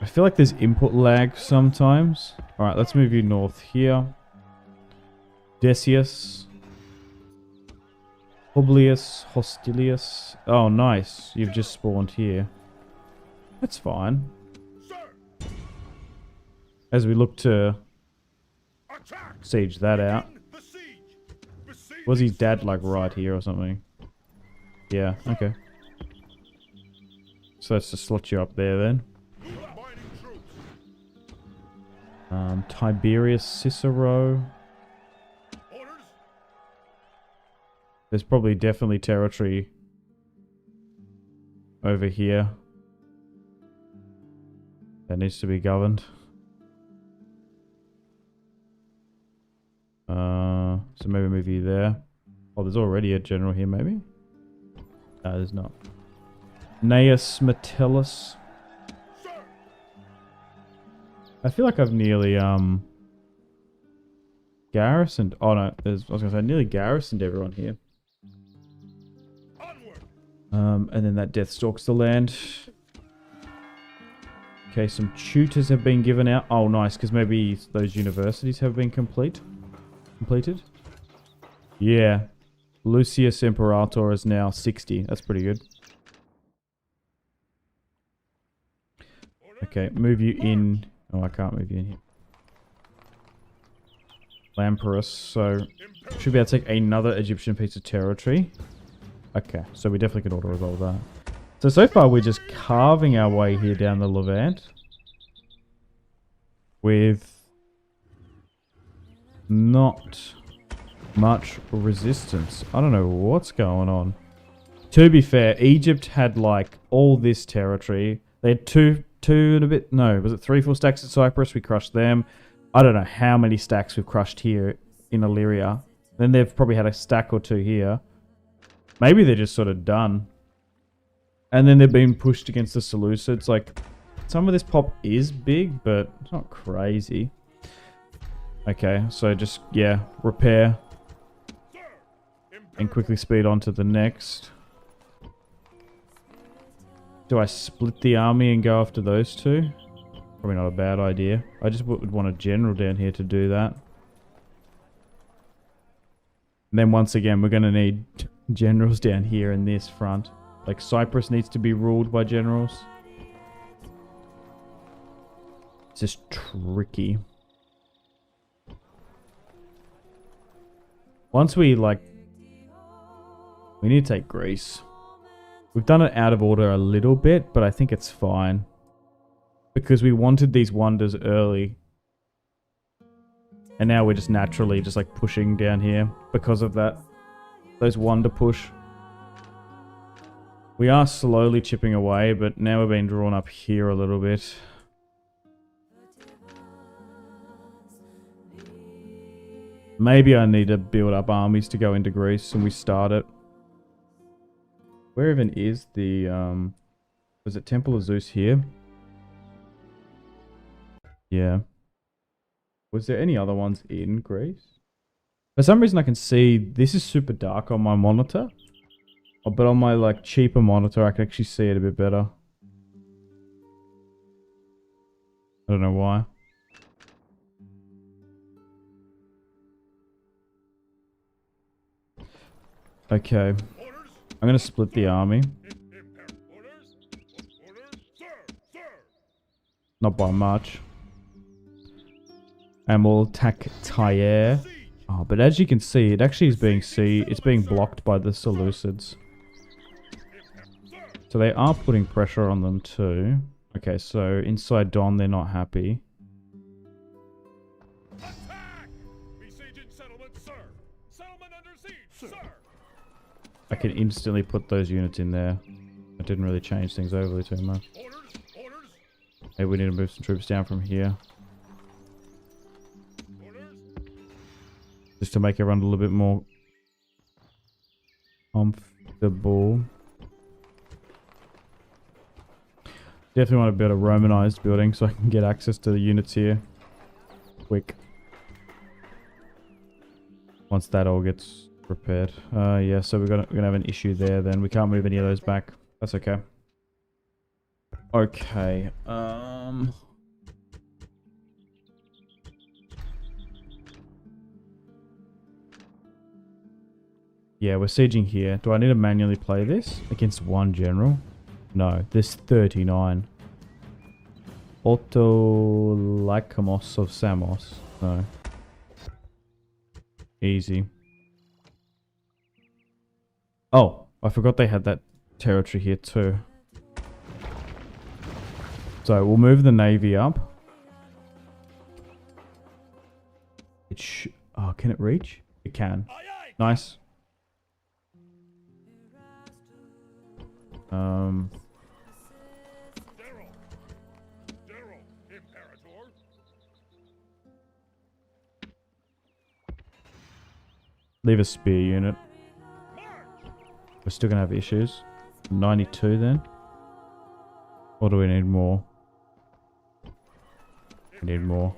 I feel like there's input lag sometimes. Alright, let's move you north here. Decius. Publius. Hostilius. Oh, nice. You've just spawned here. That's fine. Sir. As we look to Attack. siege that out. Begin the siege. Besiege Was his the dad like settlement, right sir. here or something? Yeah, okay. So let's just slot you up there then. Combining troops. Tiberius Cicero. Orders. There's probably definitely territory over here that needs to be governed. So maybe move you there. Oh, there's already a general here, maybe? No, there's not. Gnaeus Metellus. Sir. I feel like I've nearly garrisoned. Oh no, I was gonna say nearly garrisoned everyone here. Onward. And then that death stalks the land. Okay, some tutors have been given out. Oh, nice, because maybe those universities have been completed. Yeah, Lucius Imperator is now 60. That's pretty good. Okay, move you in. Oh, I can't move you in here. Lamperus, so should be able to take another Egyptian piece of territory. Okay, so we definitely can auto-resolve that. So far we're just carving our way here down the Levant. With not much resistance. I don't know what's going on. To be fair, Egypt had like all this territory. They had two and a bit, no, was it 3-4 stacks in Cyprus? We crushed them. I don't know how many stacks we've crushed here in Illyria. Then they've probably had a stack or two here. Maybe they're just sort of done. And then they're being pushed against the Seleucids. Like, some of this pop is big, but it's not crazy. Okay, so just, yeah, repair. And quickly speed on to the next. Do I split the army and go after those two? Probably not a bad idea. I just would want a general down here to do that. And then once again, we're going to need generals down here in this front. Like, Cyprus needs to be ruled by generals. It's just tricky. Once we, like... We need to take Greece. We've done it out of order a little bit, but I think it's fine. Because we wanted these wonders early. And now we're just naturally just like pushing down here because of that. Those wonder push. We are slowly chipping away, but now we're being drawn up here a little bit. Maybe I need to build up armies to go into Greece and we start it. Where even is the, was it Temple of Zeus here? Yeah. Was there any other ones in Greece? For some reason I can see, this is super dark on my monitor. Oh, but on my like cheaper monitor I can actually see it a bit better. I don't know why. Okay. I'm going to split the army. Not by much. And we'll attack Tyre. Oh, but as you can see, it actually is being it's being blocked by the Seleucids. So they are putting pressure on them too. Okay, so inside Don, they're not happy. I can instantly put those units in there. It didn't really change things overly too much. Maybe we need to move some troops down from here. Just to make everyone a little bit more comfortable. Definitely want to build a Romanized building so I can get access to the units here. Quick. Once that all gets prepared. Yeah, so we're gonna have an issue there then. We can't move any of those back. That's okay. Okay. Yeah, we're sieging here. Do I need to manually play this against one general? No, there's 39. Autolykamos of Samos. No. Easy. Oh, I forgot they had that territory here too. So we'll move the navy up. Oh, can it reach? It can. Nice. Leave a spear unit. We're still gonna have issues. 92 then. Or do we need more? We need more.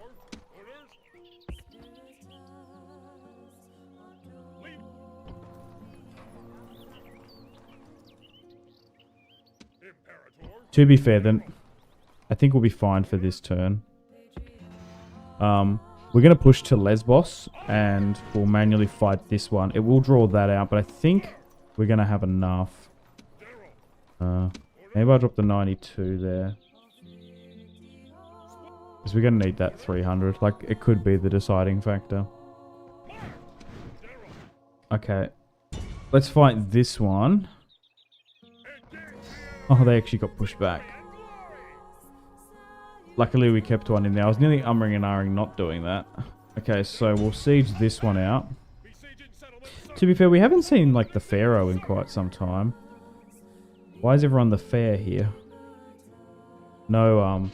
To be fair then, I think we'll be fine for this turn. We're going to push to Lesbos and we'll manually fight this one. It will draw that out, but I think we're going to have enough. Maybe I'll drop the 92 there. Because we're going to need that 300. Like, it could be the deciding factor. Okay. Let's fight this one. Oh, they actually got pushed back. Luckily, we kept one in there. I was nearly umming and ahhing not doing that. Okay, so we'll siege this one out. To be fair, we haven't seen, like, the Pharaoh in quite some time. Why is everyone the fair here? No,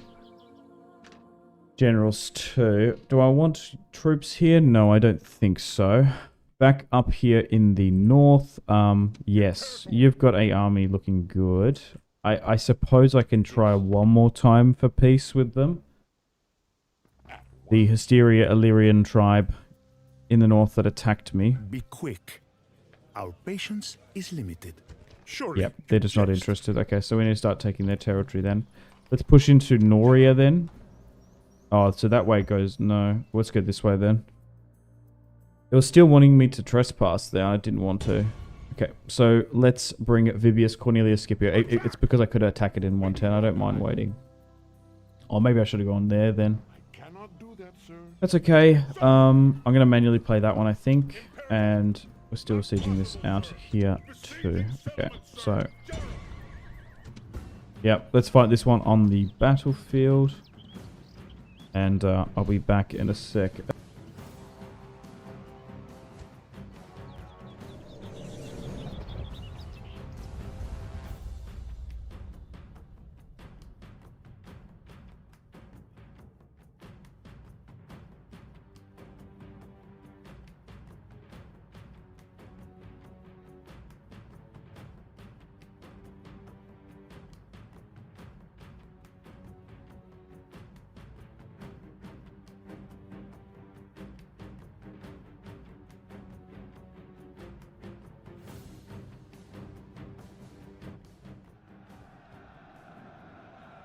generals too. Do I want troops here? No, I don't think so. Back up here in the north, yes. You've got an army looking good. I suppose I can try one more time for peace with them. The Hysteri Illyrian tribe in the north that attacked me. Be quick. Our patience is limited. Surely. Yep, they're just not interested. Okay, so we need to start taking their territory then. Let's push into Noria then. Oh, so that way goes... No, let's go this way then. It was still wanting me to trespass there. I didn't want to. Okay, so let's bring Vibius Cornelius Scipio. It's because I could attack it in one turn. I don't mind waiting. Or maybe I should have gone there then. That's okay. I'm going to manually play that one, I think. And we're still sieging this out here too. Okay, so... Yep, let's fight this one on the battlefield. And I'll be back in a sec.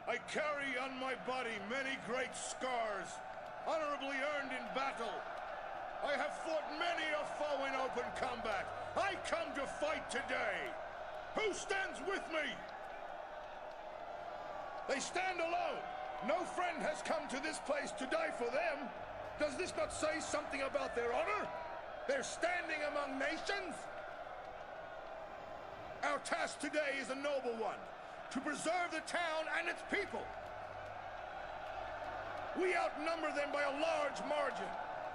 I carry on my body many great scars, honorably earned in battle. I have fought many a foe in open combat. I come to fight today. Who stands with me? They stand alone. No friend has come to this place to die for them. Does this not say something about their honor? Their standing among nations? Our task today is a noble one. To preserve the town and its people. We outnumber them by a large margin,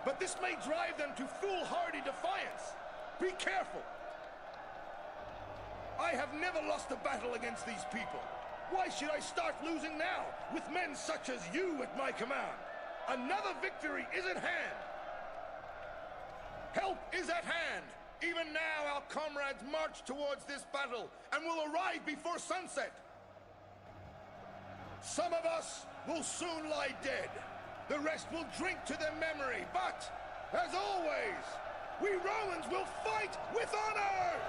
but this may drive them to foolhardy defiance. Be careful. I have never lost a battle against these people. Why should I start losing now, with men such as you at my command? Another victory is at hand. Help is at hand. Even now our comrades march towards this battle and will arrive before sunset. Some of us will soon lie dead. The rest will drink to their memory. But, as always, we Romans will fight with honor!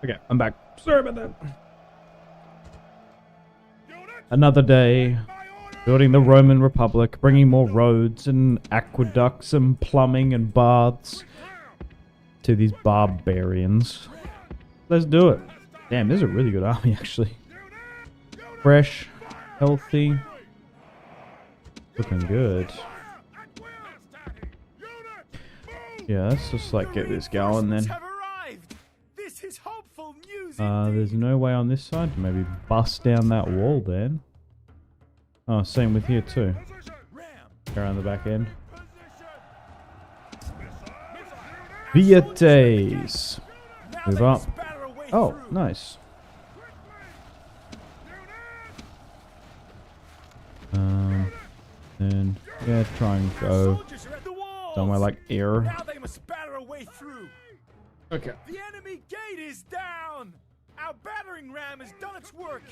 Okay, I'm back. Sorry about that. Another day, building the Roman Republic, bringing more roads and aqueducts and plumbing and baths to these barbarians. Let's do it. Damn, this is a really good army, actually. Fresh, healthy. Looking good. Yeah, let's just like get this going then. This is hopeful news. There's no way on this side to maybe bust down that wall then. Oh, same with here too. Go around the back end. Vietes. Move up. Oh, nice. Then yeah, try and go somewhere like here. Now they must batter a way through. Okay. The enemy gate is down. Our battering ram has done its work.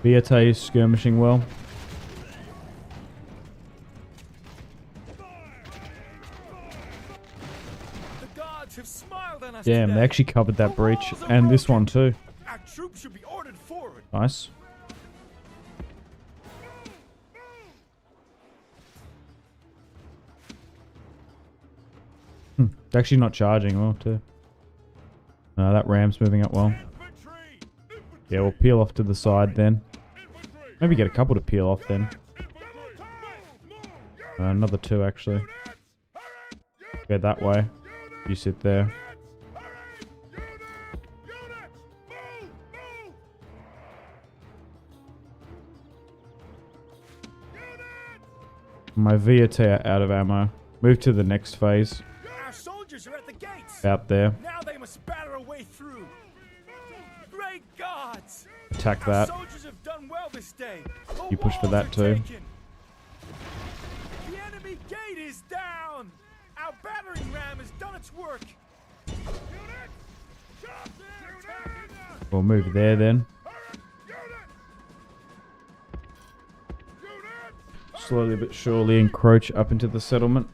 Vietes skirmishing well. Have smiled on us. Damn, they actually covered that breach and this one too. Our troops should be ordered forward. Nice. They're actually not charging well too. No, that ram's moving up well. Yeah, we'll peel off to the side then. Maybe get a couple to peel off then. Another two actually. Go that way. You sit there. My Vietes are out of ammo. Move to the next phase. Our soldiers are at the gates. Out there. Now they must batter a way through. Great gods! Attack Our that. soldiers have done well this day. You push for that too. The enemy gate is down. Our battering ram has done its work. We'll move there then. Slowly but surely encroach up into the settlement.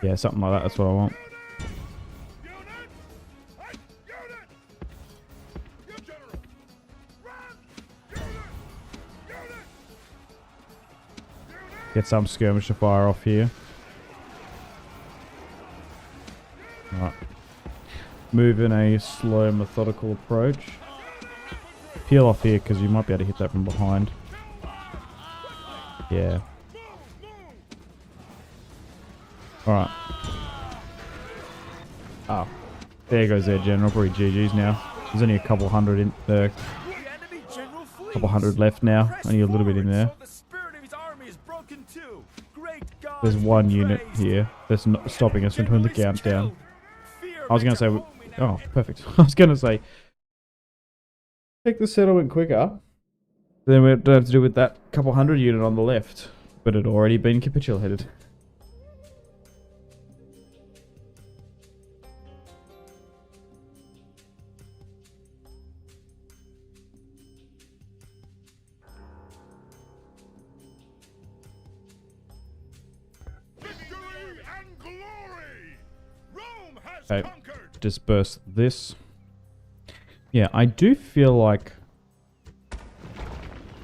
Yeah, something like that. That's what I want. Get some skirmisher fire off here. Alright. Move in a slow, methodical approach. Peel off here because you might be able to hit that from behind. Yeah. Alright. Oh. There goes their general. Probably GG's now. There's only a couple hundred in there. Couple hundred left now. Only a little bit in there. There's one unit here that's not stopping us from doing the countdown. I was going to say... Oh, perfect. I was going to say... Take the settlement quicker. Then we don't have to do with that couple hundred unit on the left. But it had already been capitulated. Okay, disperse this. Yeah, I do feel like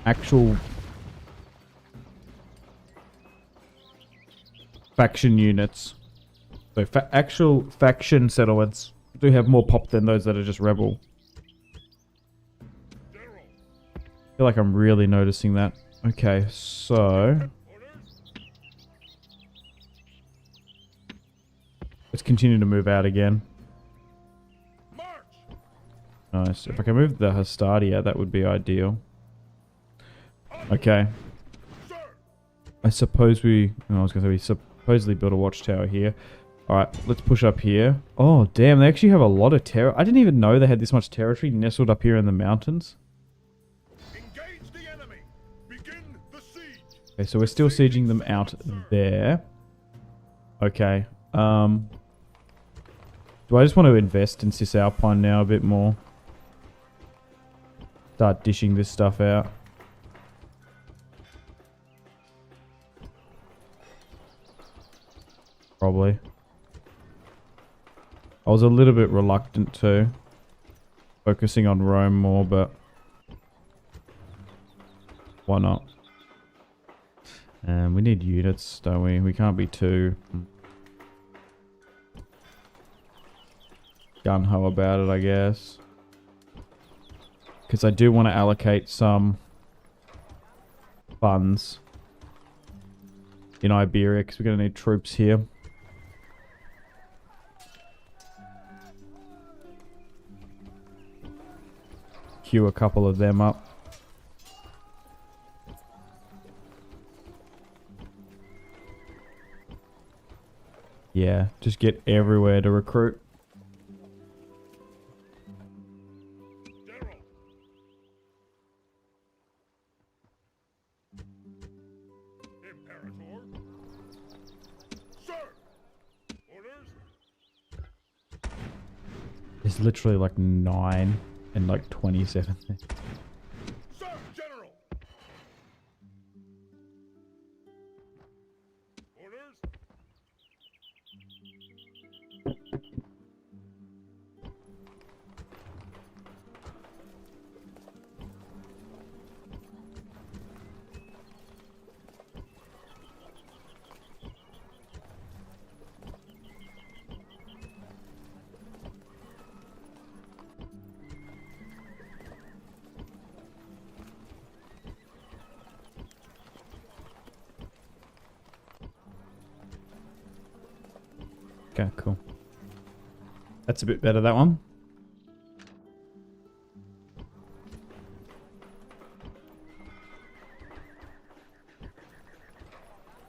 actual faction units, so actual faction settlements do have more pop than those that are just rebel. I feel like I'm really noticing that. Okay, so... let's continue to move out again. Nice. If I can move the Hysteri out, that would be ideal. Okay. I suppose we... I was going to say we supposedly built a watchtower here. Alright, let's push up here. Oh, damn. They actually have a lot of I didn't even know they had this much territory nestled up here in the mountains. Engage the enemy. Begin the siege. Okay, so we're still sieging them out there. Okay. Do I just want to invest in Cis Alpine now a bit more? Start dishing this stuff out. Probably. I was a little bit reluctant to. Focusing on Rome more, but why not? And we need units, don't we? We can't be too gung-ho about it, I guess. Because I do want to allocate some funds in Iberia, because we're going to need troops here. Queue a couple of them up. Yeah, just get everywhere to recruit. General. Imperator. Sir. Orders. There's literally like 9 and like 27. Sir, General. Orders. Okay, cool. That's a bit better, that one.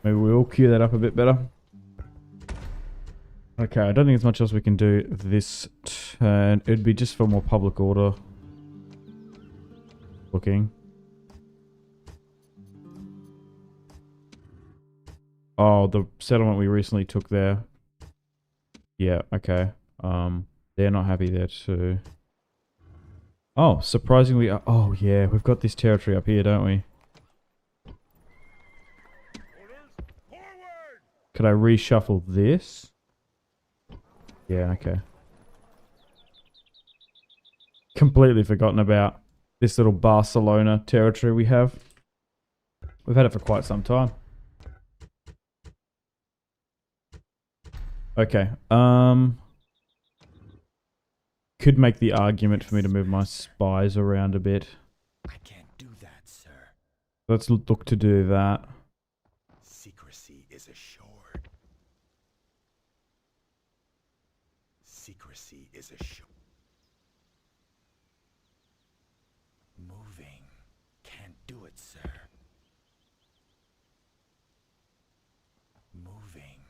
Maybe we'll queue that up a bit better. Okay, I don't think there's much else we can do this turn. It'd be just for more public order. Looking. Oh, the settlement we recently took there. Yeah, okay. They're not happy there too. Oh, surprisingly, oh yeah, we've got this territory up here, don't we? Orders. Forward. Could I reshuffle this? Yeah, okay. Completely forgotten about this little Barcelona territory we have. We've had it for quite some time. Okay, could make the argument for me to move my spies around a bit. I can't do that, sir. Let's look to do that. Secrecy is assured. Secrecy is assured. Moving. Can't do it, sir. Moving.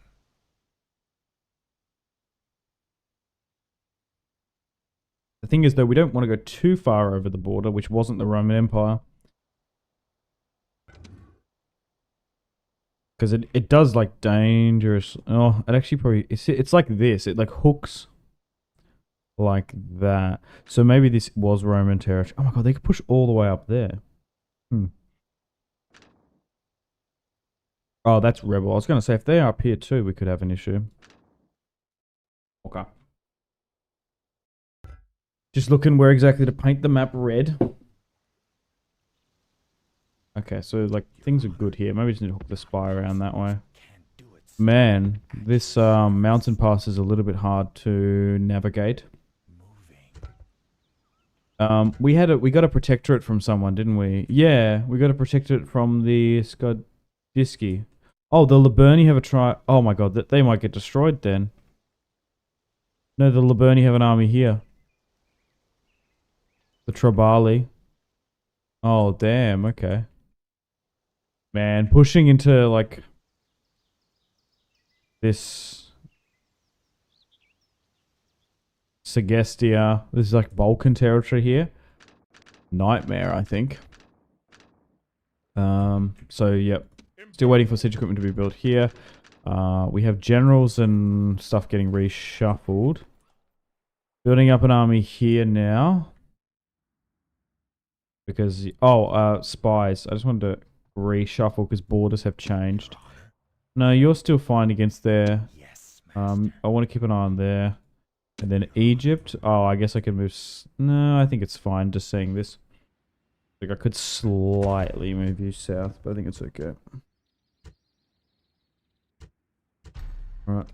The thing is, though, we don't want to go too far over the border, which wasn't the Roman Empire. Because it does, like, dangerous... Oh, it actually probably... It's like this. It, like, hooks like that. So maybe this was Roman territory. Oh, my God, they could push all the way up there. Oh, that's rebel. I was going to say, if they are up here, too, we could have an issue. Okay. Just looking where exactly to paint the map red. Okay, so like things are good here. Maybe just need to hook the spy around that way. Man, this mountain pass is a little bit hard to navigate. We got a protectorate from someone, didn't we? Yeah, we got a protectorate from the Skodiski. Oh, the Liburni have a try. Oh my God, they might get destroyed then. No, the Liburni have an army here. The Trabali. Oh, damn, okay. Man, pushing into, like, this Segestia. This is, like, Balkan territory here. Nightmare, I think. So, yep. Still waiting for siege equipment to be built here. We have generals and stuff getting reshuffled. Building up an army here now. Because, spies. I just wanted to reshuffle because borders have changed. No, you're still fine against there. Yes, master. I want to keep an eye on there. And then Egypt. Oh, I guess I can move... No, I think it's fine just saying this. Like, I could slightly move you south, but I think it's okay. Alright.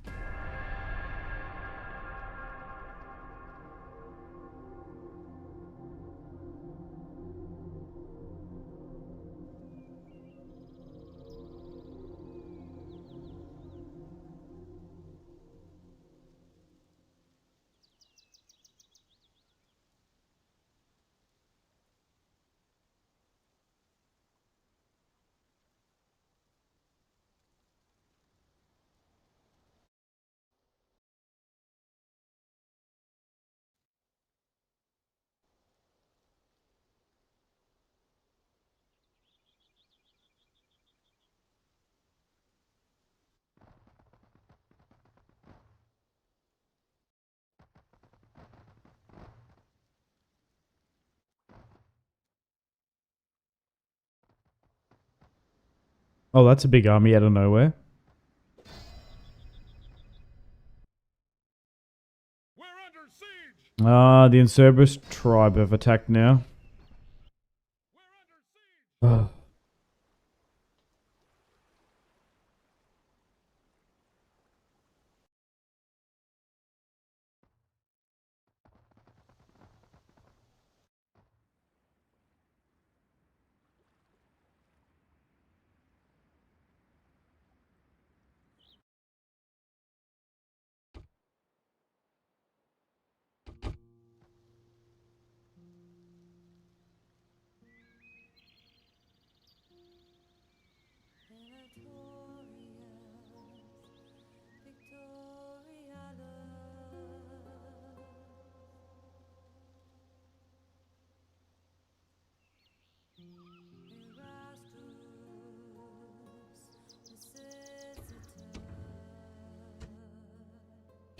Oh, that's a big army out of nowhere. We're under siege. Ah, the Incerberus tribe have attacked now. We're under siege.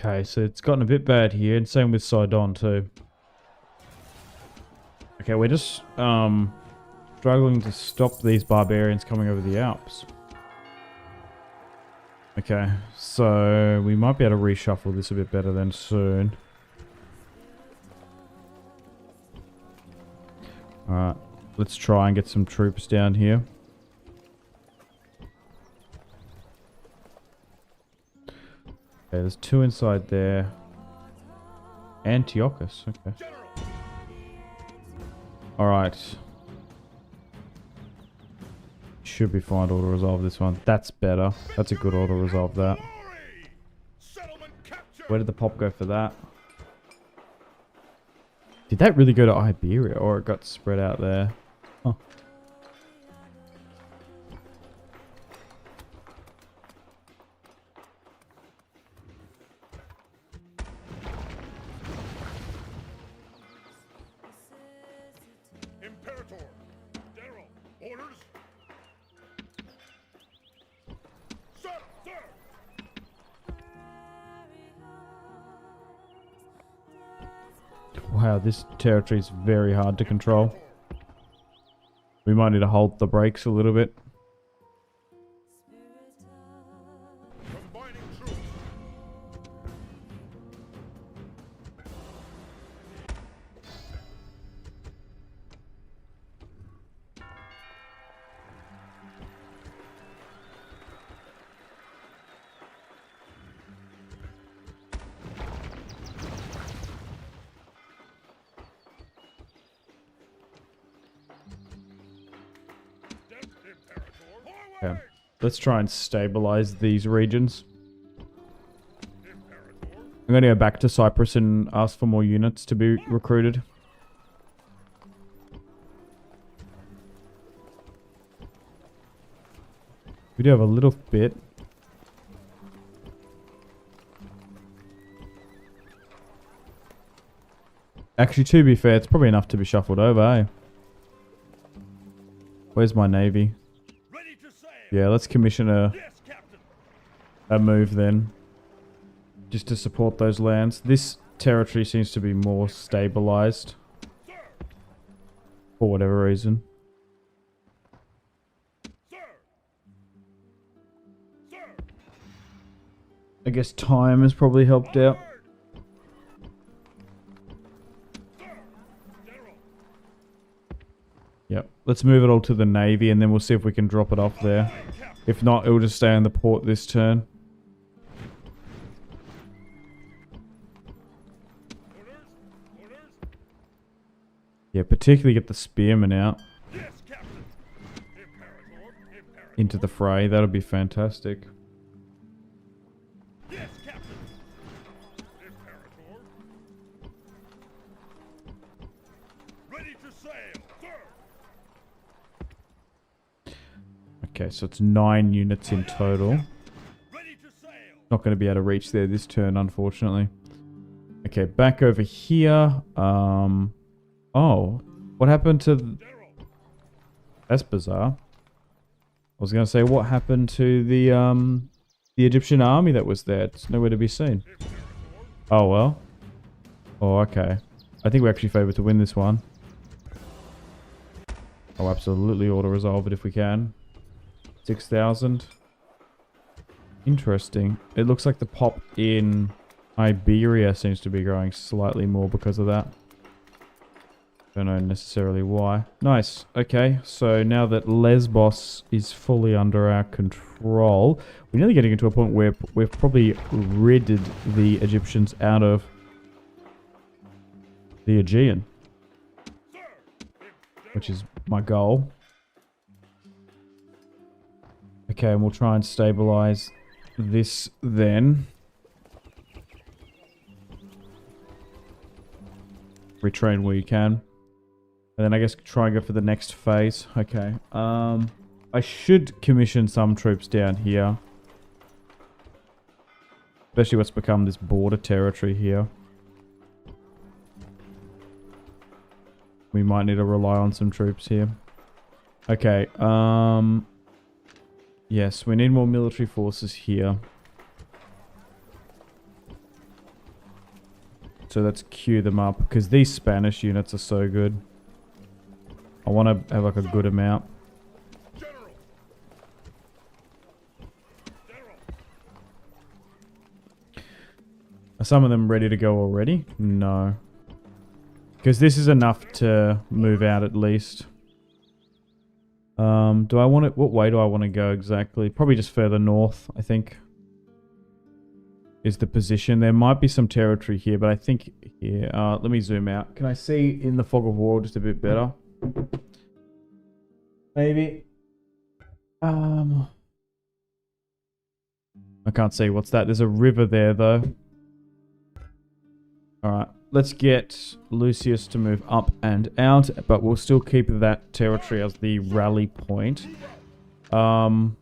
Okay, so it's gotten a bit bad here, and same with Sidon too. Okay, we're just struggling to stop these barbarians coming over the Alps. Okay, so we might be able to reshuffle this a bit better then soon. Alright, let's try and get some troops down here. Okay, there's 2 inside there. Antiochus, okay. Alright. Should be fine to auto-resolve this one. That's better. That's a good auto-resolve that. Where did the pop go for that? Did that really go to Iberia, or it got spread out there? Huh. Wow, this territory is very hard to control. We might need to hold the brakes a little bit. Okay. Let's try and stabilize these regions. I'm going to go back to Cyprus and ask for more units to be recruited. We do have a little bit. Actually, to be fair, it's probably enough to be shuffled over, eh? Where's my navy? Yeah, let's commission a move then. Just to support those lands. This territory seems to be more stabilized. For whatever reason. I guess time has probably helped out. let's move it all to the Navy, and then we'll see if we can drop it off there. If not, it will just stay on the port this turn. Yeah, particularly get the spearmen out into the fray. That'll be fantastic. Okay, so it's 9 units in total. Not going to be able to reach there this turn, unfortunately. Okay, back over here. Oh, what happened to... That's bizarre. I was going to say, what happened to the Egyptian army that was there? It's nowhere to be seen. Oh, well. Oh, okay. I think we're actually favored to win this one. Oh, absolutely auto-resolve it if we can. 6,000. Interesting. It looks like the pop in Iberia seems to be growing slightly more because of that. Don't know necessarily why. Nice. Okay, so now that Lesbos is fully under our control, we're nearly getting into a point where we've probably ridded the Egyptians out of the Aegean, which is my goal. Okay, and we'll try and stabilize this then. Retrain where you can. And then I guess try and go for the next phase. Okay. I should commission some troops down here. Especially what's become this border territory here. We might need to rely on some troops here. Okay. Yes, we need more military forces here. So let's queue them up, because these Spanish units are so good. I want to have like a good amount. Are some of them ready to go already? No. Because this is enough to move out at least. Do I want it? What way do I want to go exactly? Probably just further north, I think. Is the position. There might be some territory here, but I think here... let me zoom out. Can I see in the fog of war just a bit better? Maybe. I can't see. What's that? There's a river there, though. Alright. Let's get Lucius to move up and out, but we'll still keep that territory as the rally point. So,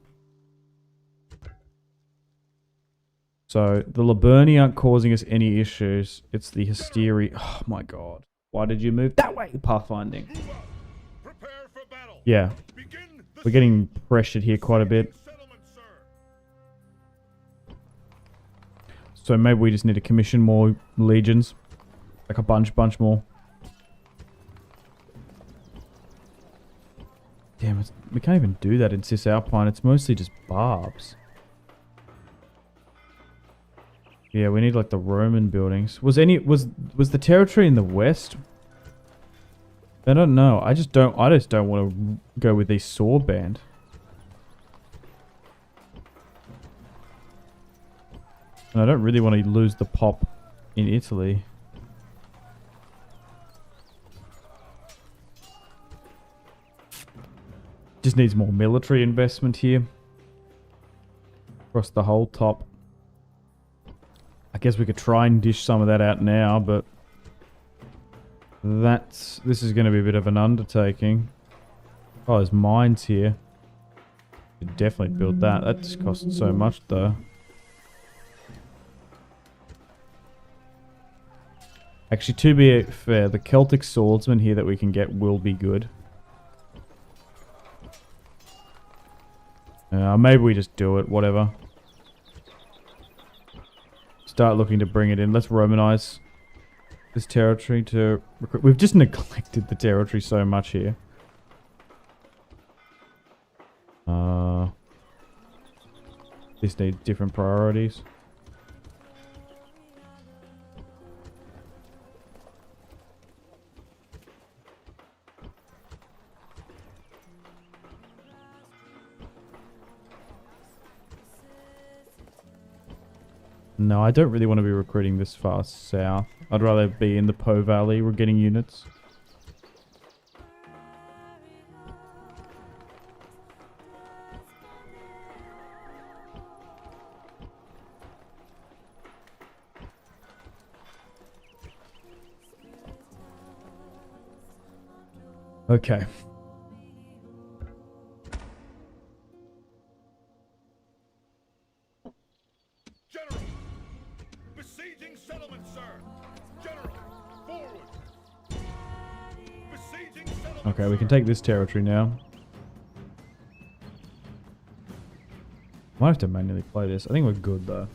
the Liburni aren't causing us any issues. It's the Hysteri. Oh my god. Why did you move that way, pathfinding? Yeah. We're getting pressured here quite a bit. So maybe we just need to commission more legions. Like a bunch more. Damn, we can't even do that in Cisalpine. It's mostly just barbs. Yeah, we need like the Roman buildings. Was the territory in the west? I don't know. I just don't want to go with the sword band. And I don't really want to lose the pop in Italy. Just needs more military investment here. Across the whole top. I guess we could try and dish some of that out now, but this is going to be a bit of an undertaking. Oh, there's mines here. Could definitely build that. That just costs so much, though. Actually, to be fair, the Celtic swordsman here that we can get will be good. Maybe we just do it, whatever. Start looking to bring it in. Let's Romanize this territory to recruit. We've just neglected the territory so much here. This needs different priorities. No, I don't really want to be recruiting this far south. I'd rather be in the Po Valley. We're getting units. Okay. General! Besieging settlement, sir! General! Forward! Besieging settlement, Okay, we can sir. take this territory now. Might have to manually play this. I think we're good though.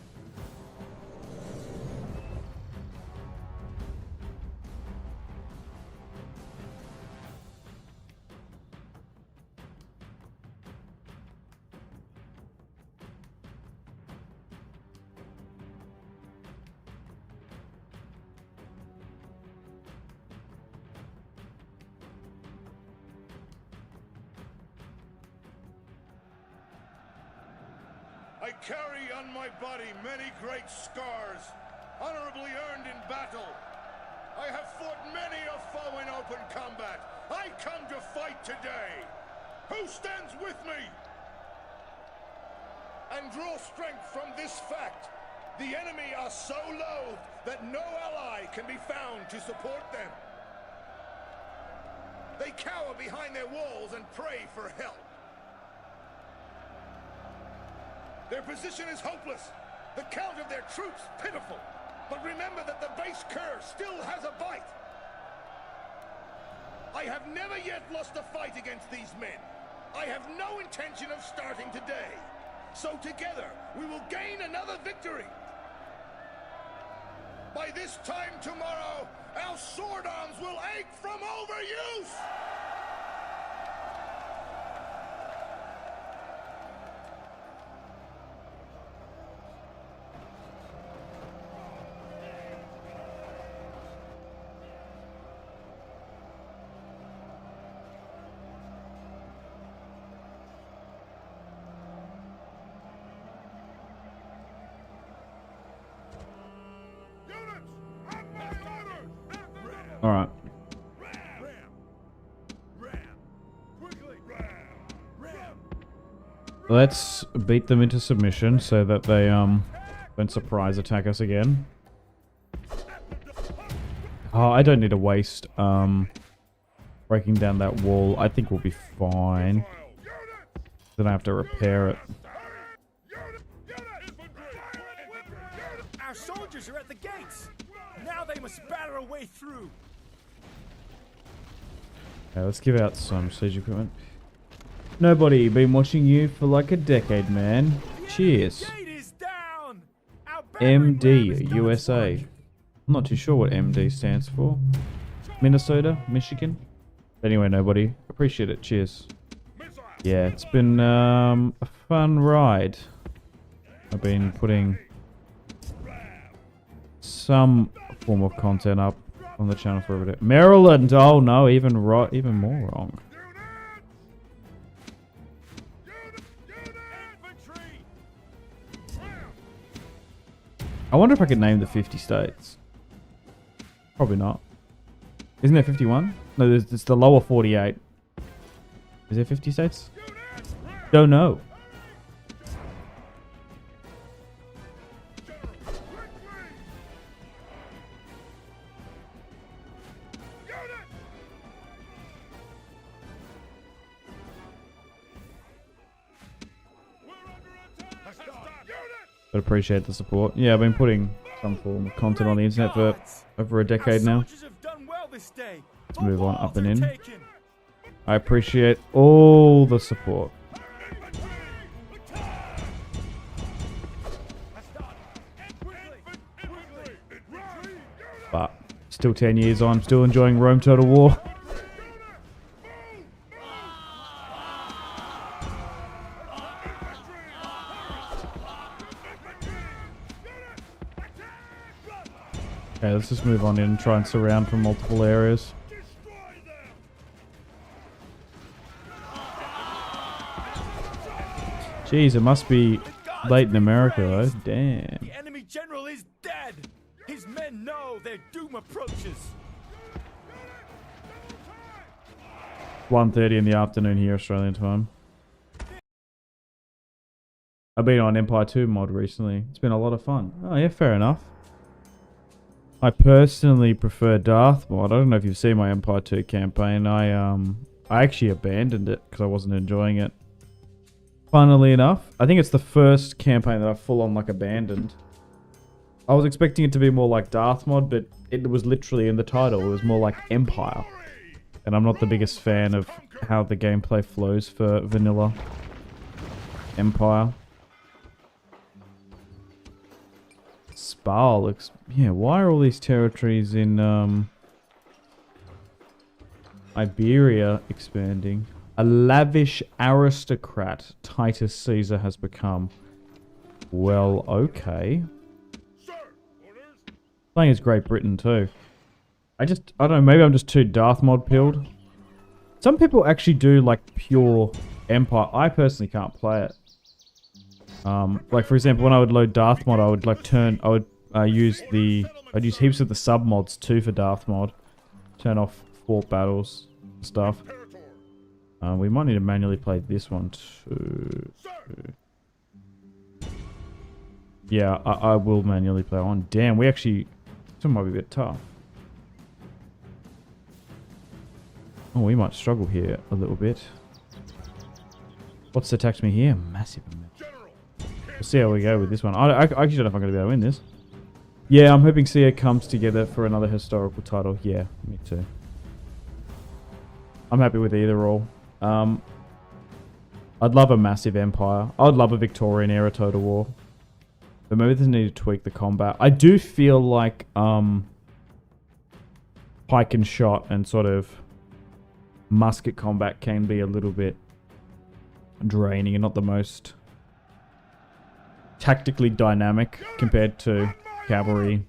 I carry on my body many great scars, honorably earned in battle. I have fought many a foe in open combat. I come to fight today. Who stands with me? And draw strength from this fact. The enemy are so loathed that no ally can be found to support them. They cower behind their walls and pray for help. Their position is hopeless. The count of their troops pitiful. But remember that the base curve still has a bite. I have never yet lost a fight against these men. I have no intention of starting today. So together, we will gain another victory. By this time tomorrow, our sword arms will ache from overuse! All right. Let's beat them into submission so that they don't surprise attack us again. Oh, I don't need to waste breaking down that wall. I think we'll be fine. Then I have to repair it. Our soldiers are at the gates. Now they must batter a way through. Okay, let's give out some siege equipment. Nobody been watching you for like a decade, man. Cheers. Gate is down. Our battering ram has MD done its USA. work. I'm not too sure what MD stands for. Minnesota, Michigan. Anyway, nobody. Appreciate it. Cheers. Yeah, it's been a fun ride. I've been putting some form of content up on the channel for a bit. Maryland. Oh no, even more wrong. I wonder if I could name the 50 states. Probably not. Isn't there 51? No, it's the lower 48. Is there 50 states? Don't know. But appreciate the support. Yeah, I've been putting some form of content on the internet for over a decade now. Let's move on up and in. I appreciate all the support. But still 10 years on, still enjoying Rome Total War. Okay, let's just move on in and try and surround from multiple areas. Jeez, it must be late in America though. Damn. The enemy general know their doom approaches. 1:30 in the afternoon here, Australian time. I've been on Empire 2 mod recently. It's been a lot of fun. Oh yeah, fair enough. I personally prefer Darth mod. I don't know if you've seen my Empire 2 campaign. I actually abandoned it because I wasn't enjoying it. Funnily enough, I think it's the first campaign that I full on like abandoned. I was expecting it to be more like Darth mod, but it was literally in the title. It was more like Empire. And I'm not the biggest fan of how the gameplay flows for vanilla Empire. Spa looks... Yeah, why are all these territories in Iberia expanding? A lavish aristocrat Titus Caesar has become. Well, okay. Playing as Great Britain too. I don't know, maybe I'm just too Darth mod pilled. Some people actually do like pure Empire. I personally can't play it. Like for example, when I would load Darth mod, I would like I'd use heaps of the sub mods too for Darth mod. Turn off fort battles and stuff. We might need to manually play this one too. Yeah, I will manually play on. Damn, we actually... This one might be a bit tough. Oh, we might struggle here a little bit. What's attacked me here? Massive. We'll see how we go with this one. I actually don't know if I'm going to be able to win this. Yeah, I'm hoping CA comes together for another historical title. Yeah, me too. I'm happy with either role. I'd love a massive empire. I'd love a Victorian era total war. But maybe they need to tweak the combat. I do feel like pike and shot and sort of musket combat can be a little bit draining and not the most tactically dynamic compared to cavalry,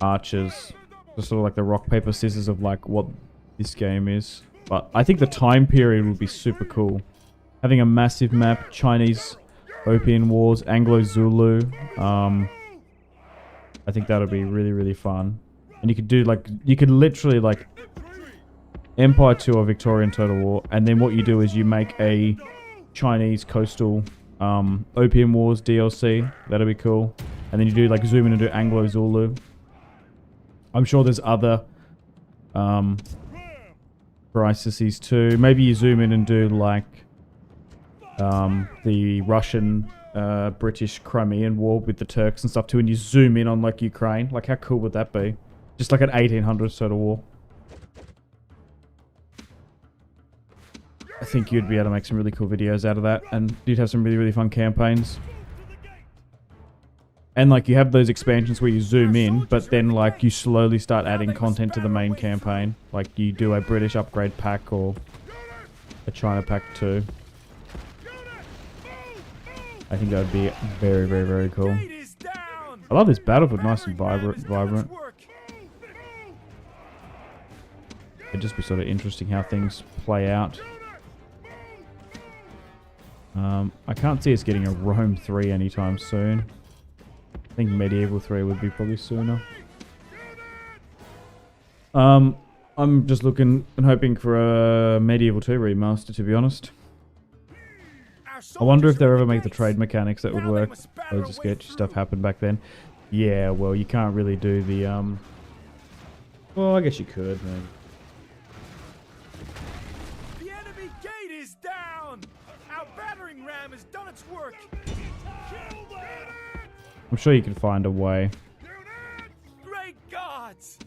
archers. Just sort of like the rock, paper, scissors of like what this game is. But I think the time period would be super cool. Having a massive map, Chinese Opium Wars, Anglo-Zulu. I think that would be really, really fun. And you could do like, you could literally like Empire 2 or Victorian Total War. And then what you do is you make a Chinese coastal Opium Wars DLC. That'd be cool. And then you do like zoom in and do Anglo-Zulu. I'm sure there's other crises too. Maybe you zoom in and do like the Russian British Crimean War with the Turks and stuff too, and you zoom in on like Ukraine. Like how cool would that be? Just like an 1800s sort of war. I think you'd be able to make some really cool videos out of that, and you'd have some really, really fun campaigns. And like you have those expansions where you zoom in, but then like you slowly start adding content to the main campaign. Like you do a British upgrade pack or a China pack too. I think that would be very, very, very cool. I love this battlefield, nice and vibrant. It'd just be sort of interesting how things play out. I can't see us getting a Rome 3 anytime soon. I think Medieval 3 would be probably sooner. I'm just looking and hoping for a Medieval 2 remaster, to be honest. I wonder if they'll ever make the trade mechanics that would work. Loads of sketchy stuff happened back then. Yeah, well, you can't really do the, well, I guess you could, maybe. The enemy gate is down! Our battering ram has done its work! I'm sure you can find a way. Great gods!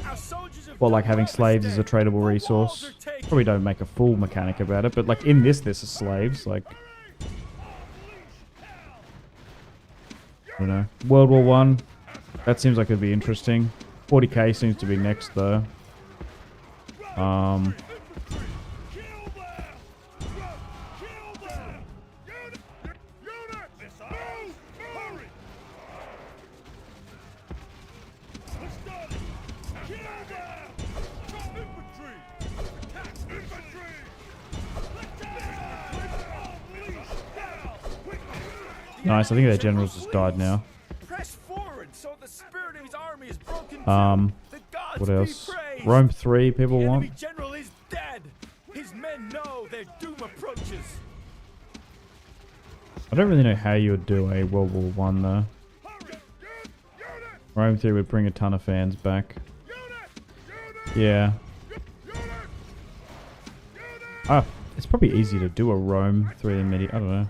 Our soldiers have Well, like having slaves as a tradable resource. Probably don't make a full mechanic about it, but like in this are slaves, like... I don't know. World War 1. That seems like it'd be interesting. 40k seems to be next though. Nice, I think their generals just died now. press forward so the spirit of his army is broken too. The gods What be else? praised. Rome 3 people The want. enemy general is dead. His men know their doom approaches. I don't really know how you would do a World War 1 though. Rome 3 would bring a ton of fans back. Yeah. Ah, it's probably easy to do a Rome 3 midi. I don't know.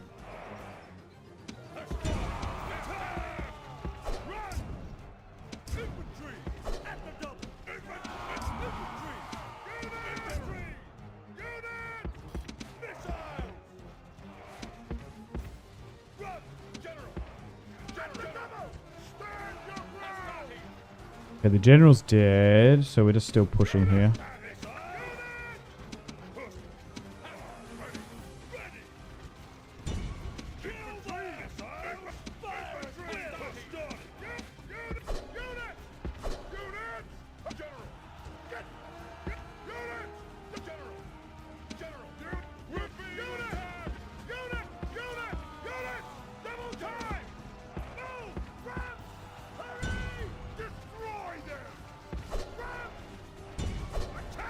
Okay, the general's dead, so we're just still pushing here.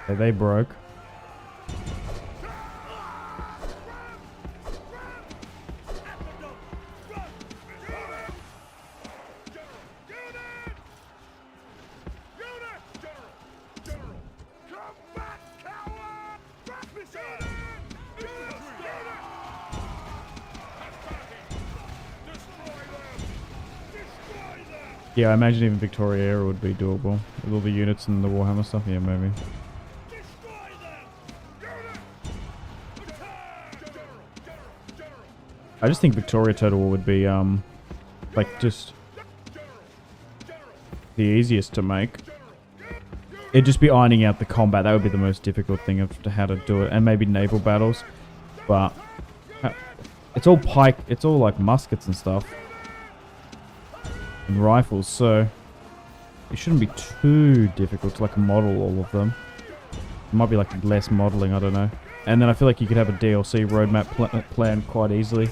Okay, they broke. Yeah, I imagine even Victoria Era would be doable. With all the units and the Warhammer stuff, yeah, maybe. I just think Victoria Total War would be, like, just the easiest to make. It'd just be ironing out the combat. That would be the most difficult thing of how to do it. And maybe naval battles. But it's all pike. It's all, like, muskets and stuff. And rifles, so it shouldn't be too difficult to like model all of them. It might be like less modeling, I don't know. And then I feel like you could have a DLC roadmap plan quite easily.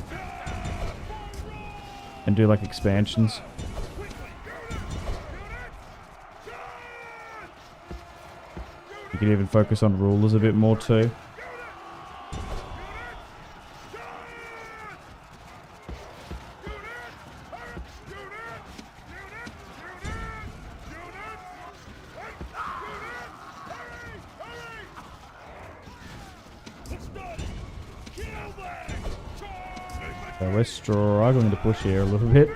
And do like expansions. You could even focus on rulers a bit more too. So we're struggling to push here a little bit.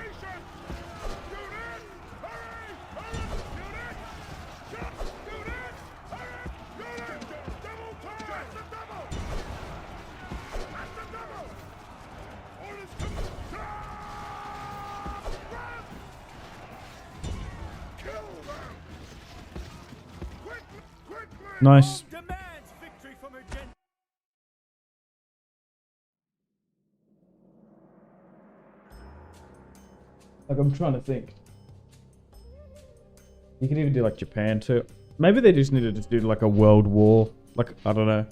Nice. Demands victory from her gen. Like, I'm trying to think. You could even do like Japan too. Maybe they just need to just do like a world war. Like, I don't know.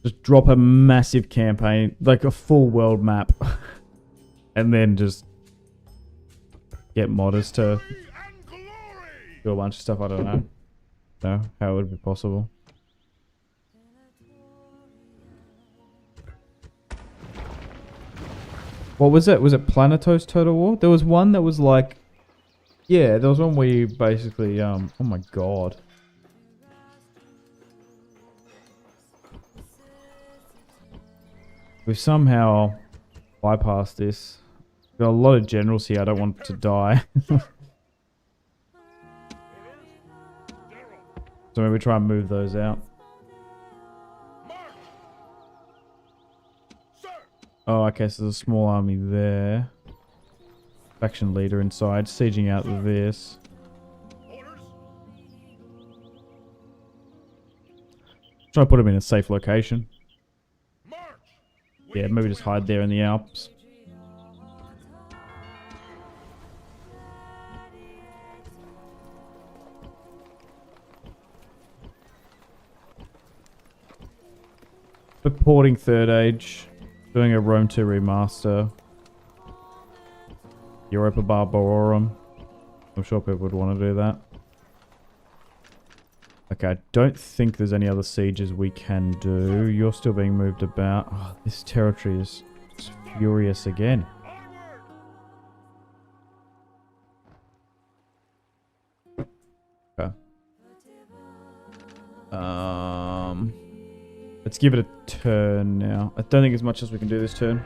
Just drop a massive campaign, like a full world map. And then just get modders to do a bunch of stuff. I don't know. No, how it would be possible. What was it? Was it Planetos Total War? There was one that was like... Yeah, there was one where you basically... oh my god. We've somehow bypassed this. Got a lot of generals here. I don't want to die. So maybe try and move those out. Oh, okay, so there's a small army there. Faction leader inside, sieging out this. Try to put him in a safe location. Yeah, maybe just hide there in the Alps. Supporting Third Age. Doing a Rome 2 remaster. Europa Barbarorum. I'm sure people would want to do that. Okay, I don't think there's any other sieges we can do. You're still being moved about. Oh, this territory is furious again. Okay. Let's give it a turn now. I don't think as much as we can do this turn.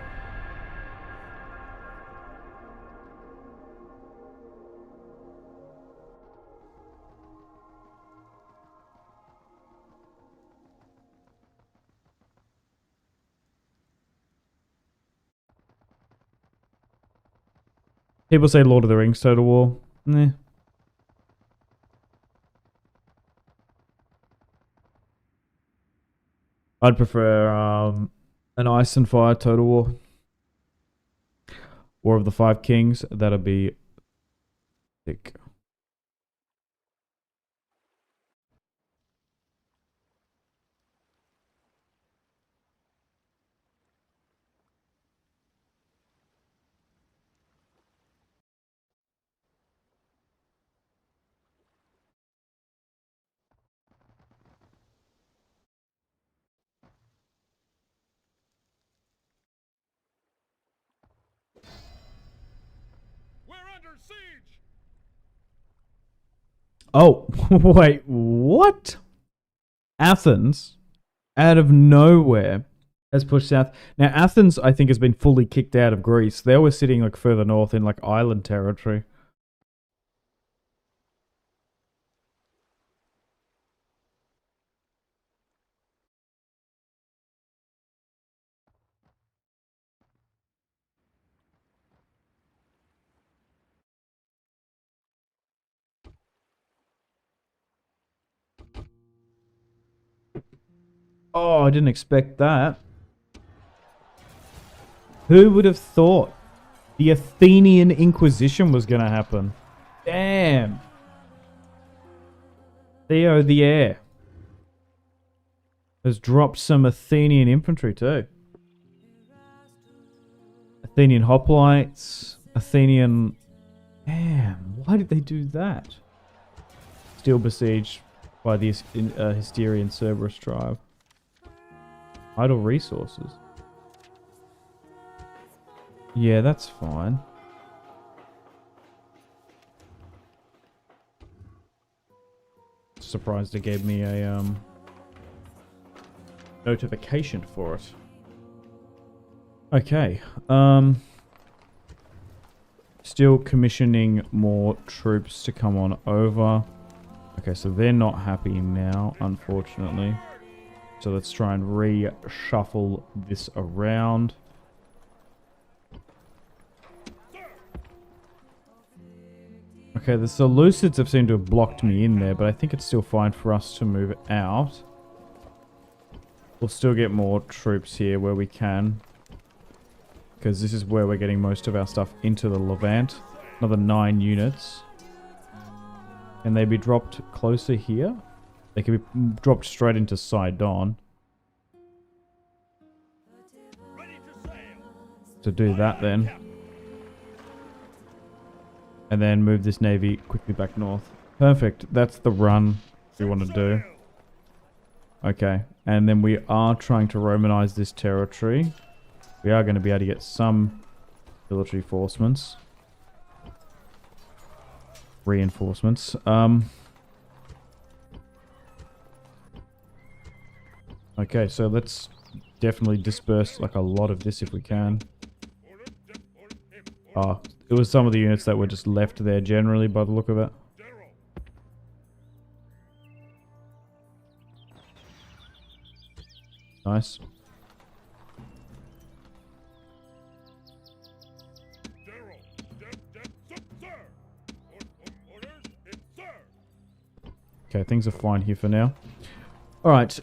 People say Lord of the Rings Total War. Nah. I'd prefer an Ice and Fire Total War. War of the Five Kings. That'd be sick. Siege! Oh, wait, what? Athens, out of nowhere, has pushed south. Now, Athens, I think, has been fully kicked out of Greece. They were sitting like further north in like island territory. Oh, I didn't expect that. Who would have thought the Athenian Inquisition was going to happen? Damn. Theo the Heir has dropped some Athenian infantry too. Athenian hoplites. Athenian... Damn, why did they do that? Still besieged by the Hysteri and Cerberus tribe. Idle resources. Yeah, that's fine. Surprised it gave me a notification for it. Okay. Still commissioning more troops to come on over. Okay, so they're not happy now, unfortunately. So let's try and reshuffle this around. Okay, the Seleucids have seemed to have blocked me in there, but I think it's still fine for us to move out. We'll still get more troops here where we can, because this is where we're getting most of our stuff into the Levant. Another 9 units. Can they be dropped closer here? They can be dropped straight into Sidon. To do that then. And then move this navy quickly back north. Perfect. That's the run we want to do. Okay. And then we are trying to Romanize this territory. We are going to be able to get some military reinforcements. Okay, so let's definitely disperse like a lot of this if we can. Oh, it was some of the units that were just left there generally by the look of it. Nice. Okay, things are fine here for now. Alright,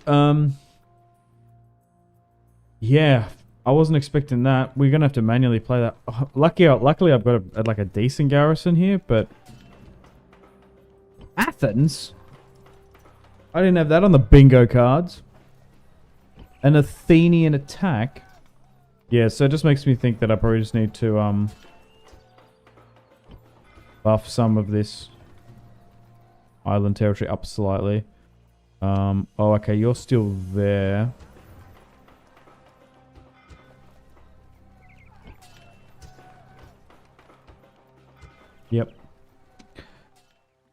yeah, I wasn't expecting that. We're gonna have to manually play that. Oh, luckily I've got like a decent garrison here, but... Athens? I didn't have that on the bingo cards. An Athenian attack? Yeah, so it just makes me think that I probably just need to, buff some of this island territory up slightly. Oh, okay, you're still there. Yep.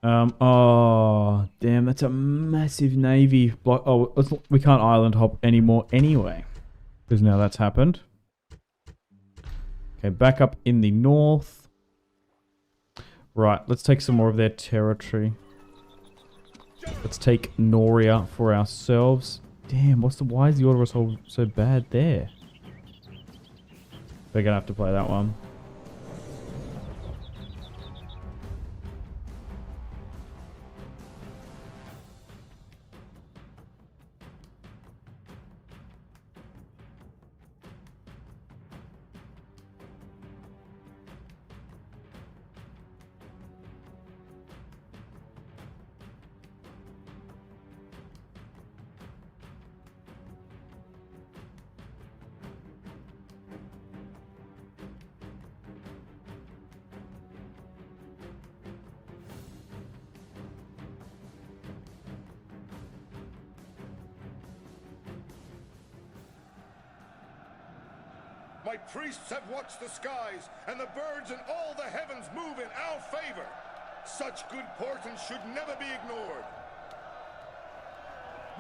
Oh, damn, that's a massive navy block. Oh, we can't island hop anymore anyway. Because now that's happened. Okay, back up in the north. Right, let's take some more of their territory. Let's take Noria for ourselves. Damn, why is the order assault so bad there? We're gonna have to play that one. My priests have watched the skies, and the birds and all the heavens move in our favor. Such good portent should never be ignored.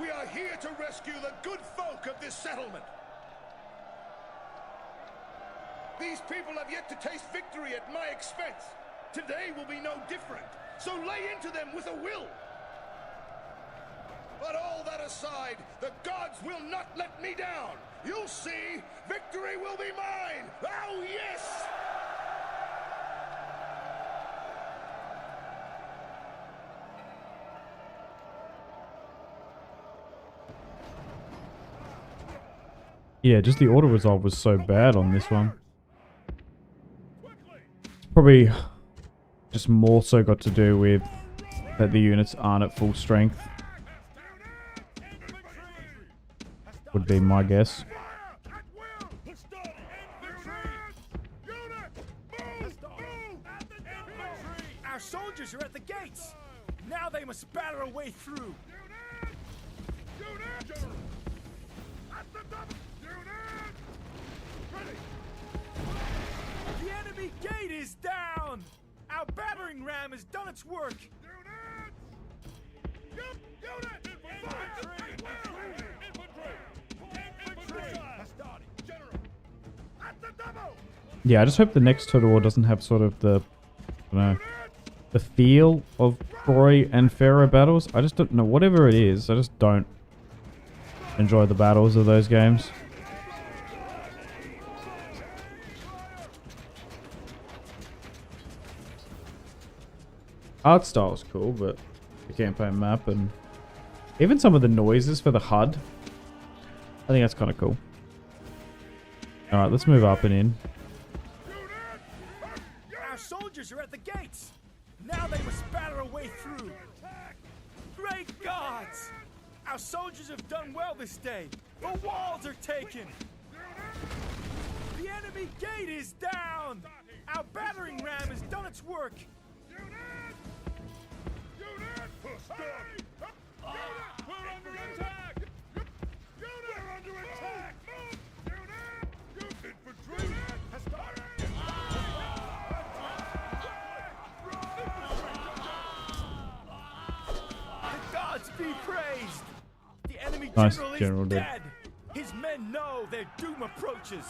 We are here to rescue the good folk of this settlement. These people have yet to taste victory at my expense. Today will be no different, so lay into them with a will. But all that aside, the gods will not let me down. You'll see, victory will be mine. Oh, yes! Yeah, just the auto resolve was so bad on this one. Probably just more so got to do with that the units aren't at full strength. Would be my guess. Our soldiers are at the gates. Now they must batter a way through. The enemy gate is down. Our battering ram has done its work. Yeah, I just hope the next Total War doesn't have sort of the, I don't know, the feel of Troy and Pharaoh battles. I just don't know, whatever it is, I just don't enjoy the battles of those games. Art style is cool, but the campaign map and even some of the noises for the HUD, I think that's kind of cool. Alright, let's move up and in. Our soldiers are at the gates. Now they must batter a way through. Great gods! Our soldiers have done well this day. The walls are taken. The enemy gate is down. Our battering ram has done its work. We're under attack! We're under attack! Infantry! The gods be praised! The enemy Nice, general General is did. dead! His men know their doom approaches!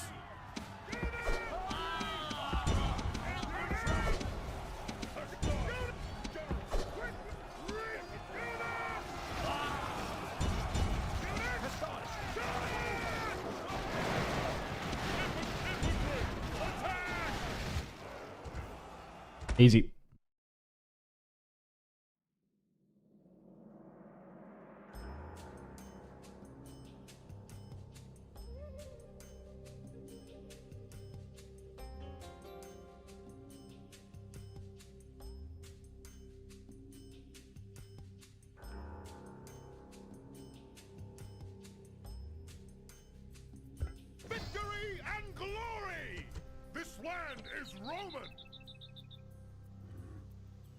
Easy. Victory and glory! This land is Roman!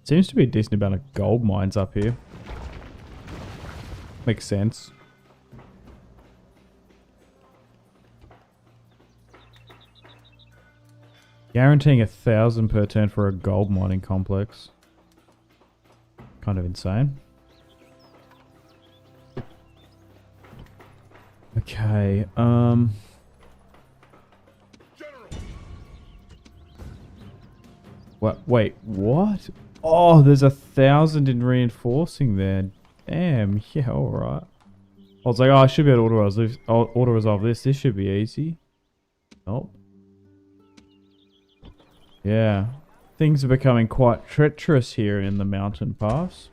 Seems to be a decent amount of gold mines up here. Makes sense. Guaranteeing 1,000 per turn for a gold mining complex. Kind of insane. Okay, What? Wait, what? Oh, there's 1,000 in reinforcing there. Damn, yeah, alright. I was like, oh, I should be able to auto-resolve this. This should be easy. Nope. Yeah. Things are becoming quite treacherous here in the mountain pass.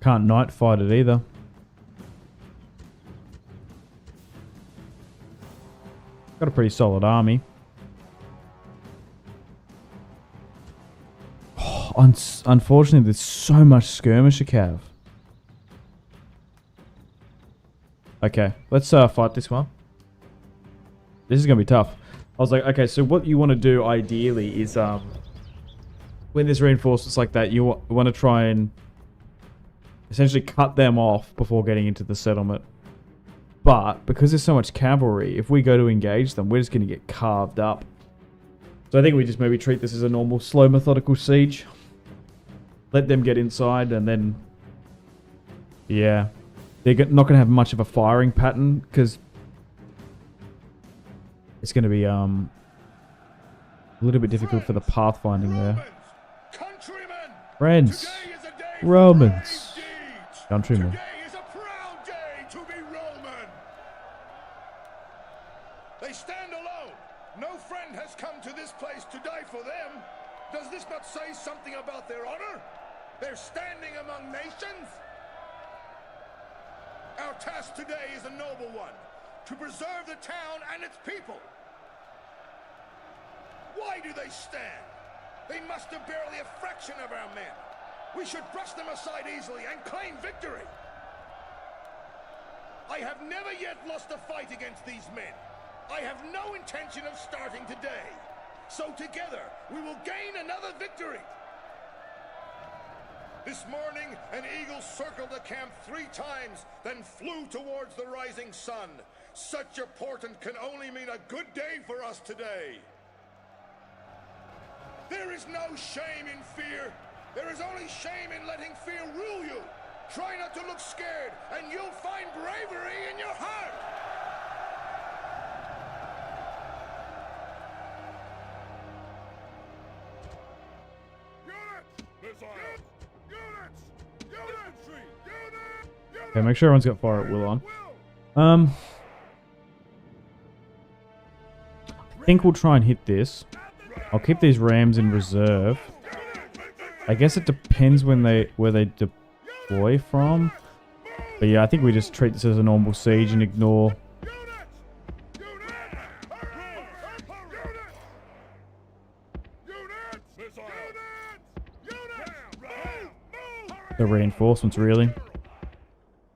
Can't night fight it either. Got a pretty solid army. Oh, unfortunately, there's so much skirmisher cav. Okay, let's fight this one. This is going to be tough. I was like, okay, so what you want to do ideally is when there's reinforcements like that, you want to try and essentially cut them off before getting into the settlement. But because there's so much cavalry, if we go to engage them, we're just going to get carved up. So I think we just maybe treat this as a normal, slow, methodical siege. Let them get inside, and then... yeah. They're not going to have much of a firing pattern, because... it's going to be a little bit difficult for the pathfinding there. Friends! Romans! Countrymen. Today is a proud day to be Roman. They stand alone. No friend has come to this place to die for them. Does this not say something about their honor? They're standing among nations. Our task today is a noble one, to preserve the town and its people. Why do they stand? They must have barely a fraction of our men. We should brush them aside easily and claim victory. I have never yet lost a fight against these men. I have no intention of starting today. So together, we will gain another victory. This morning, an eagle circled the camp 3 times, then flew towards the rising sun. Such a portent can only mean a good day for us today. There is no shame in fear. There is only shame in letting fear rule you. Try not to look scared, and you'll find bravery in your heart. Okay, make sure everyone's got fire at will on. I think we'll try and hit this. I'll keep these rams in reserve. I guess it depends where they deploy from. But yeah, I think we just treat this as a normal siege and ignore the reinforcements, really.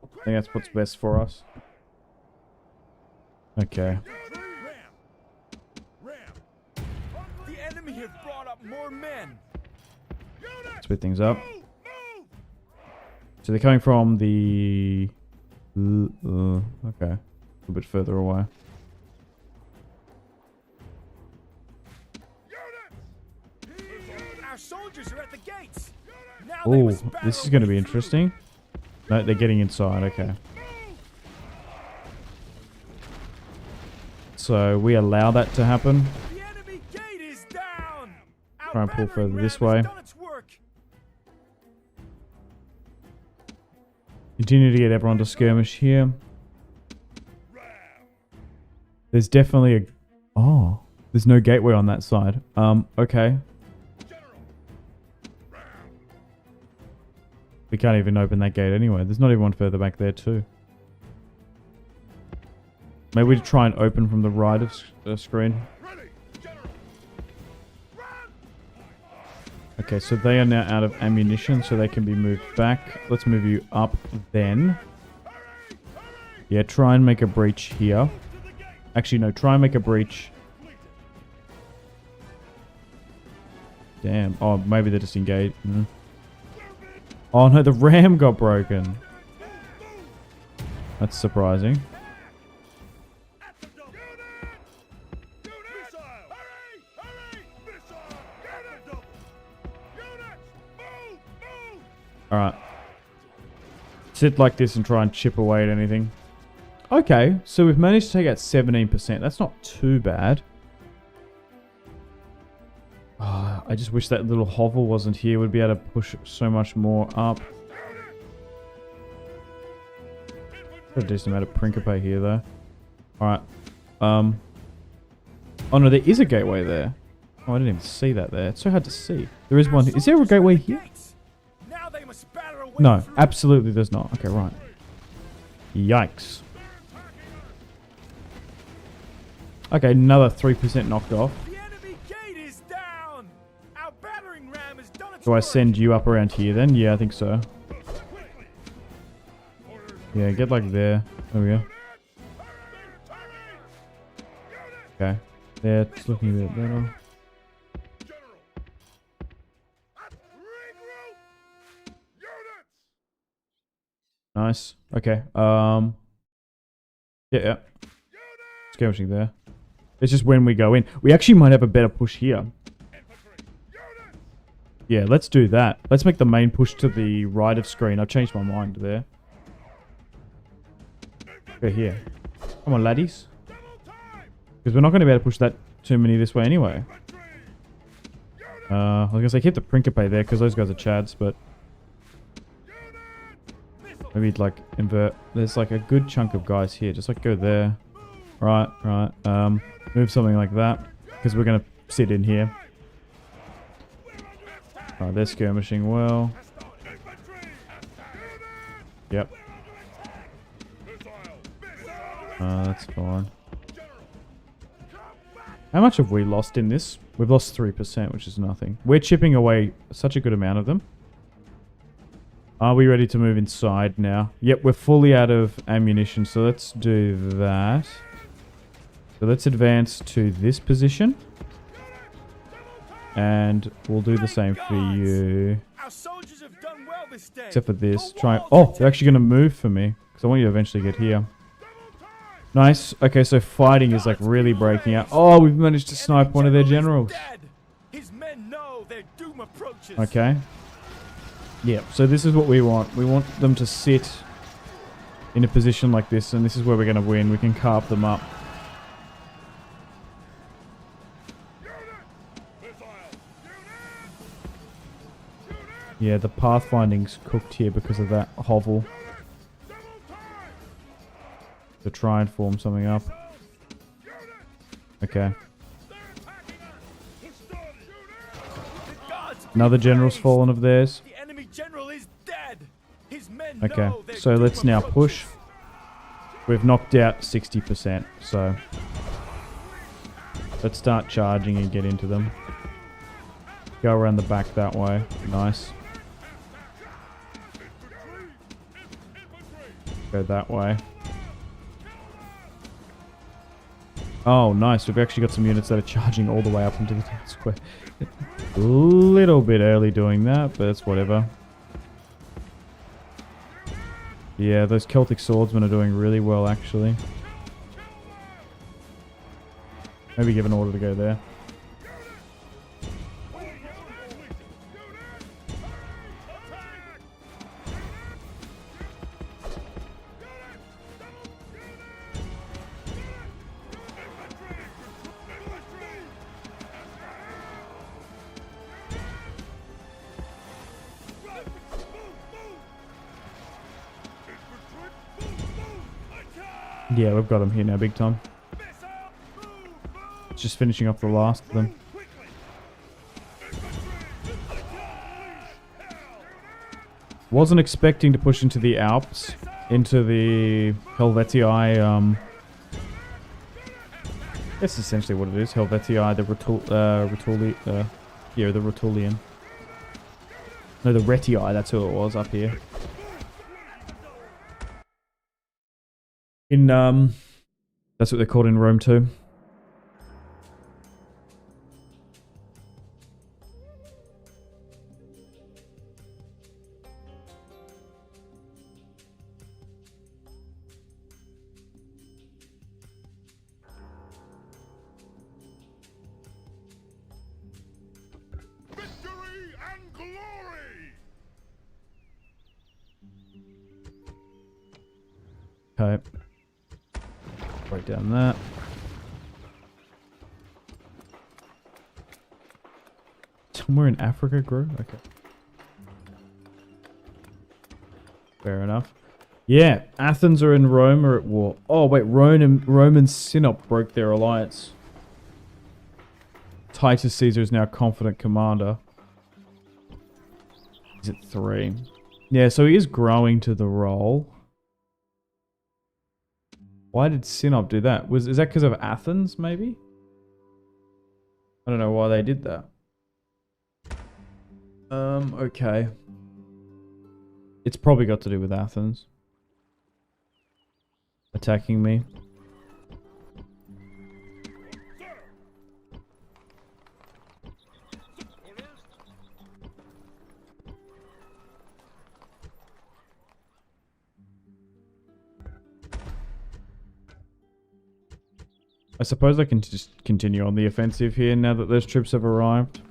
I think that's what's best for us. Okay. The enemy have brought up more men. Split things up. So they're coming from the... okay. A little bit further away. Our soldiers are at the gates. Now Oh, this is going to be interesting. No, they're getting inside. Okay. So we allow that to happen. The enemy gate is down. Try and pull further this way. Continue to get everyone to skirmish here. There's definitely a... oh, there's no gateway on that side. Okay. We can't even open that gate anyway. There's not even one further back there too. Maybe we try and open from the right of the screen. Okay, so they are now out of ammunition, so they can be moved back. Let's move you up then. Yeah, try and make a breach here. Actually, no, try and make a breach. Damn. Oh, maybe they're just engaged. Oh no, the ram got broken. That's surprising. Alright. Sit like this and try and chip away at anything. Okay, so we've managed to take out 17%. That's not too bad. Oh, I just wish that little hovel wasn't here. We'd be able to push so much more up. Got a decent amount of Principe here, though. Alright. Oh no, there is a gateway there. Oh, I didn't even see that there. It's so hard to see. There is one. Is there a gateway here? No, absolutely there's not. Okay, right. Yikes. Okay, another 3% knocked off. The enemy gate is down. Our battering ram has done its Do I work. send you up around here then? Yeah, I think so. Yeah, get like there. There we go. Okay. Yeah, it's looking a bit better. Nice. Okay. Yeah. Skirmishing there. It's just when we go in. We actually might have a better push here. Yeah, let's do that. Let's make the main push to the right of screen. I've changed my mind there. Go here. Come on, laddies. Because we're not going to be able to push that too many this way anyway. I was going to say keep the Principe there because those guys are chads, but... Maybe like invert. There's like a good chunk of guys here. Just like go there. Right. Move something like that. Because we're going to sit in here. Alright, they're skirmishing well. Yep. That's fine. How much have we lost in this? We've lost 3%, which is nothing. We're chipping away such a good amount of them. Are we ready to move inside now? Yep, we're fully out of ammunition, so let's do that. So let's advance to this position. And we'll do the same for you. Our soldiers have done well this day. Except for this. Try. Oh, they're actually going to move for me. Because I want you to eventually get here. Nice. Okay, so fighting is like really breaking out. Oh, we've managed to snipe one of their generals. His men know their doom approaches. Okay. Yeah, so this is what we want. We want them to sit in a position like this, and this is where we're going to win. We can carve them up. Yeah, the pathfinding's cooked here because of that hovel. To try and form something up. Okay. Another general's fallen of theirs. The enemy general is dead. His men Okay, know their so doom let's now approaches. push. We've knocked out 60%, so let's start charging and get into them. Go around the back that way. Nice. Go that way. Oh, nice. We've actually got some units that are charging all the way up into the town square. A little bit early doing that, but it's whatever. Yeah, those Celtic swordsmen are doing really well, actually. Maybe give an order to go there. Yeah, we've got them here now, big time. Just finishing off the last of them. Wasn't expecting to push into the Alps, into the Helvetii. That's essentially what it is. Helvetii, the the Rutulian. No, the Retii. That's who it was up here. In that's what they're called in Rome too. Victory and glory! Okay. Break down that. Somewhere in Africa grew? Okay. Fair enough. Yeah, Athens are in Rome are at war. Oh wait, Rome and Sinop broke their alliance. Titus Caesar is now confident commander. He's at 3. Yeah, so he is growing to the role. Why did Sinop do that? Is that because of Athens, maybe? I don't know why they did that. Okay. It's probably got to do with Athens attacking me. I suppose I can just continue on the offensive here now that those troops have arrived.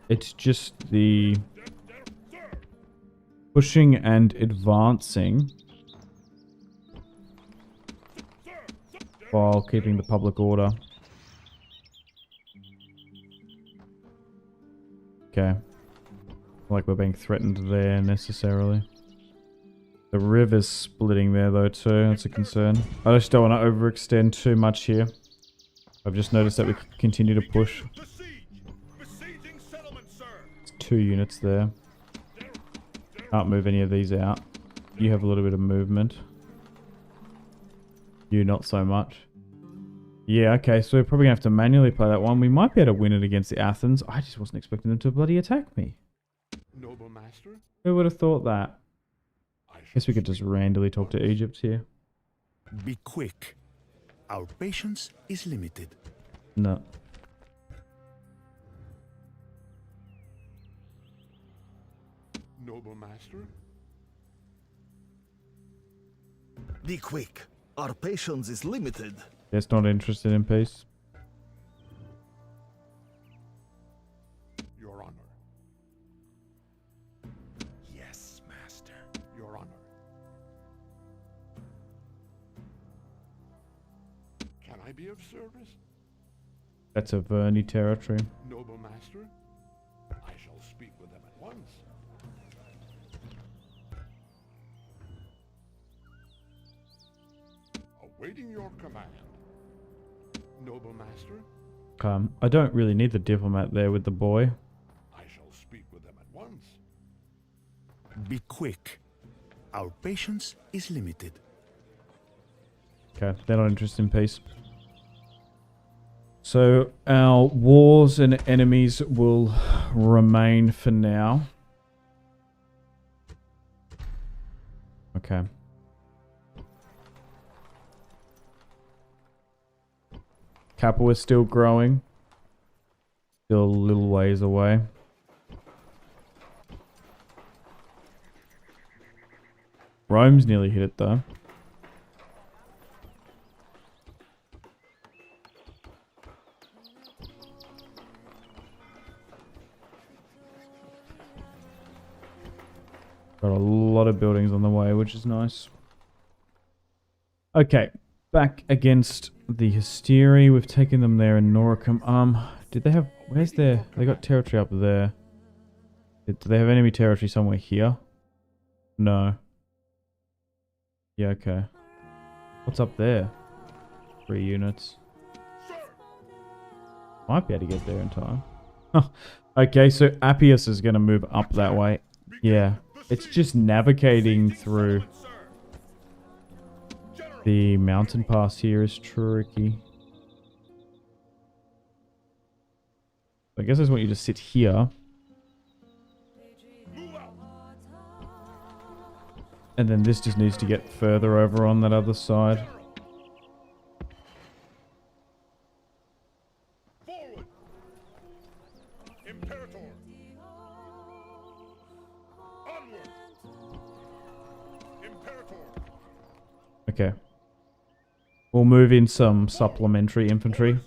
It's just the pushing and advancing while keeping the public order. Okay. Like we're being threatened there necessarily. The river's splitting there though too, that's a concern. I just don't want to overextend too much here. I've just noticed that we continue to push. It's 2 units there. Can't move any of these out. You have a little bit of movement. You not so much. Yeah, okay, so we're probably going to have to manually play that one. We might be able to win it against the Athens. I just wasn't expecting them to bloody attack me. Noble master, Who would have thought that? Guess we could just randomly talk to Egypt here. Be quick. Our patience is limited. No. noble master. Be quick. Our patience is limited. Just not interested in peace. Your honor. Yes, master. Your honor. Can I be of service? That's a Verney territory. Noble master, I shall speak with them at once. Awaiting your command. Noble master, I don't really need the diplomat there with the boy. I shall speak with them at once. Be quick. Our patience is limited. Okay, they're not interested in peace. So our wars and enemies will remain for now. Okay. Capua is still growing. Still a little ways away. Rome's nearly hit it though. Got a lot of buildings on the way, which is nice. Okay, back against the Hysteri. We've taken them there in Noricum. Did they have... Where's their... They got territory up there. Do they have enemy territory somewhere here? No. Yeah, okay. What's up there? 3 units. Might be able to get there in time. Okay, so Appius is going to move up that way. Yeah. It's just navigating through the mountain pass here is tricky. I guess I just want you to sit here. And then this just needs to get further over on that other side. Forward! Imperator! Onward! Imperator! Okay. We'll move in some supplementary infantry.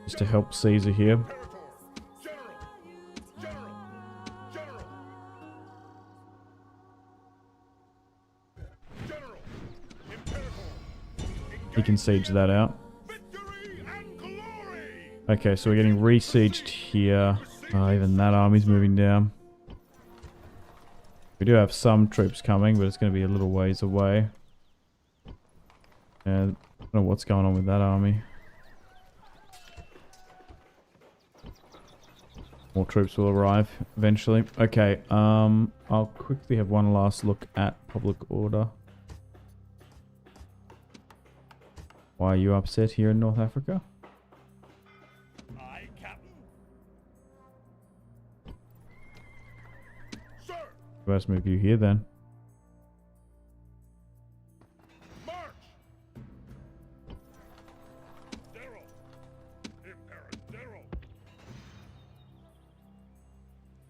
Just to help Caesar here. Imperator! General! General! General! General! Imperator! He can siege that out. Victory and glory! Okay, so we're getting re-sieged here. Even that army's moving down. We do have some troops coming, but it's going to be a little ways away. And I don't know what's going on with that army. More troops will arrive eventually. Okay, I'll quickly have one last look at public order. Why are you upset here in North Africa? Aye, Captain. Sir! Let's move you here then. March! Daryl! Imperator!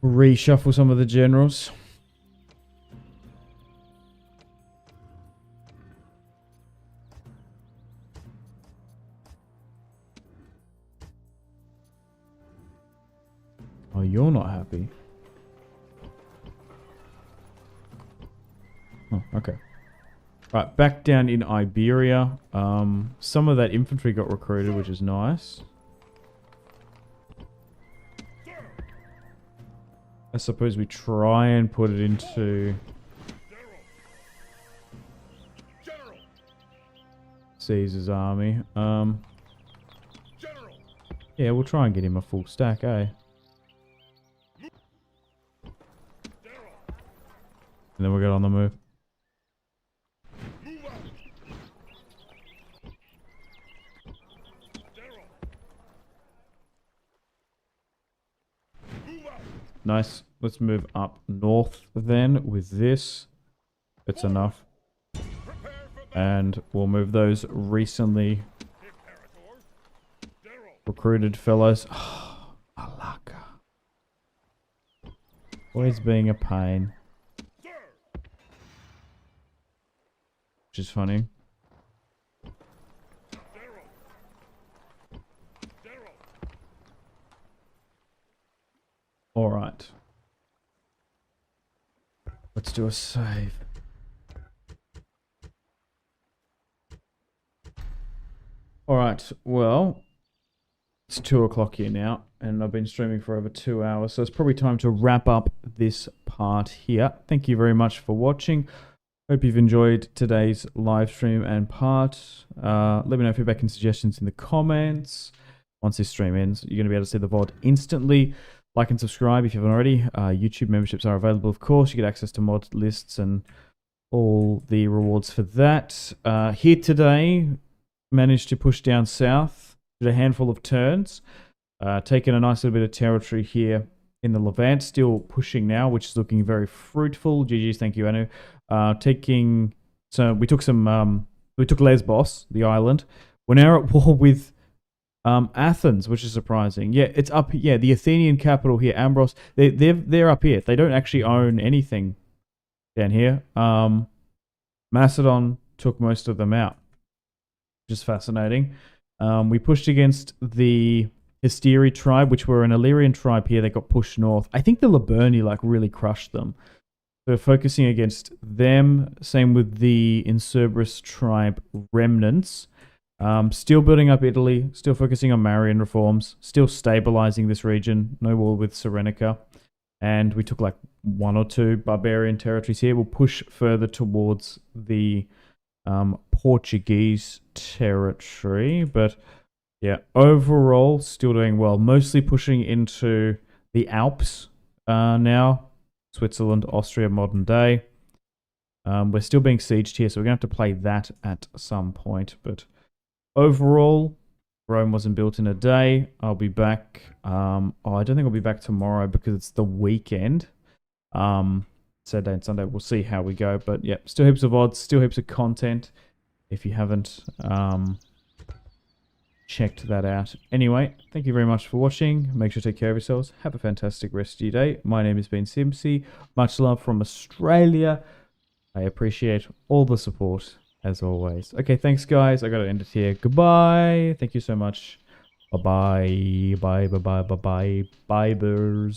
Reshuffle some of the generals. Oh, you're not happy. Oh, okay. Right, back down in Iberia. Some of that infantry got recruited, which is nice. I suppose we try and put it into General! Caesar's army. General! Yeah, we'll try and get him a full stack, eh? General! And then we'll get on the move. Move out! General! Move out! Nice. Let's move up north then with this. It's enough. Prepare for battle! And we'll move those recently Imperator! General! recruited fellows. Malaka. Always being a pain. Sir! Which is funny. General! General! Alright. Let's do a save. Alright, well, it's 2 o'clock here now, and I've been streaming for over 2 hours, so it's probably time to wrap up this part here. Thank you very much for watching. Hope you've enjoyed today's live stream and part. Let me know feedback and suggestions in the comments. Once this stream ends, you're going to be able to see the VOD instantly. Like and subscribe if you haven't already. YouTube memberships are available, of course. You get access to mod lists and all the rewards for that. Here today, managed to push down south, did a handful of turns, taken a nice little bit of territory here in the Levant, still pushing now, which is looking very fruitful. GG's, thank you, Anu. So we took Lesbos, the island. We're now at war with Athens, which is surprising. Yeah, it's up. Yeah, the Athenian capital here, Ambros. They're up here. They don't actually own anything down here. Macedon took most of them out, which is fascinating. We pushed against the Hysteri tribe, which were an Illyrian tribe here. They got pushed north. I think the Liburni really crushed them. So we're focusing against them. Same with the Incerberus tribe remnants. Still building up Italy, still focusing on Marian reforms, still stabilizing this region. No war with Cyrenaica. And we took 1 or 2 barbarian territories here. We'll push further towards the Portuguese territory. But yeah, overall, still doing well. Mostly pushing into the Alps now. Switzerland, Austria, modern day. We're still being sieged here, so we're going to have to play that at some point. But overall, Rome wasn't built in a day. I'll be back. I don't think I'll be back tomorrow because it's the weekend. Saturday and Sunday. We'll see how we go. But yeah, still heaps of odds, still heaps of content. If you haven't checked that out. Anyway, thank you very much for watching. Make sure to take care of yourselves. Have a fantastic rest of your day. My name has been Simpzy. Much love from Australia. I appreciate all the support as always. Okay, thanks guys. I gotta end it here. Goodbye. Thanye you so much. Bye bye. Bye bye bye bye bye bye. Bye.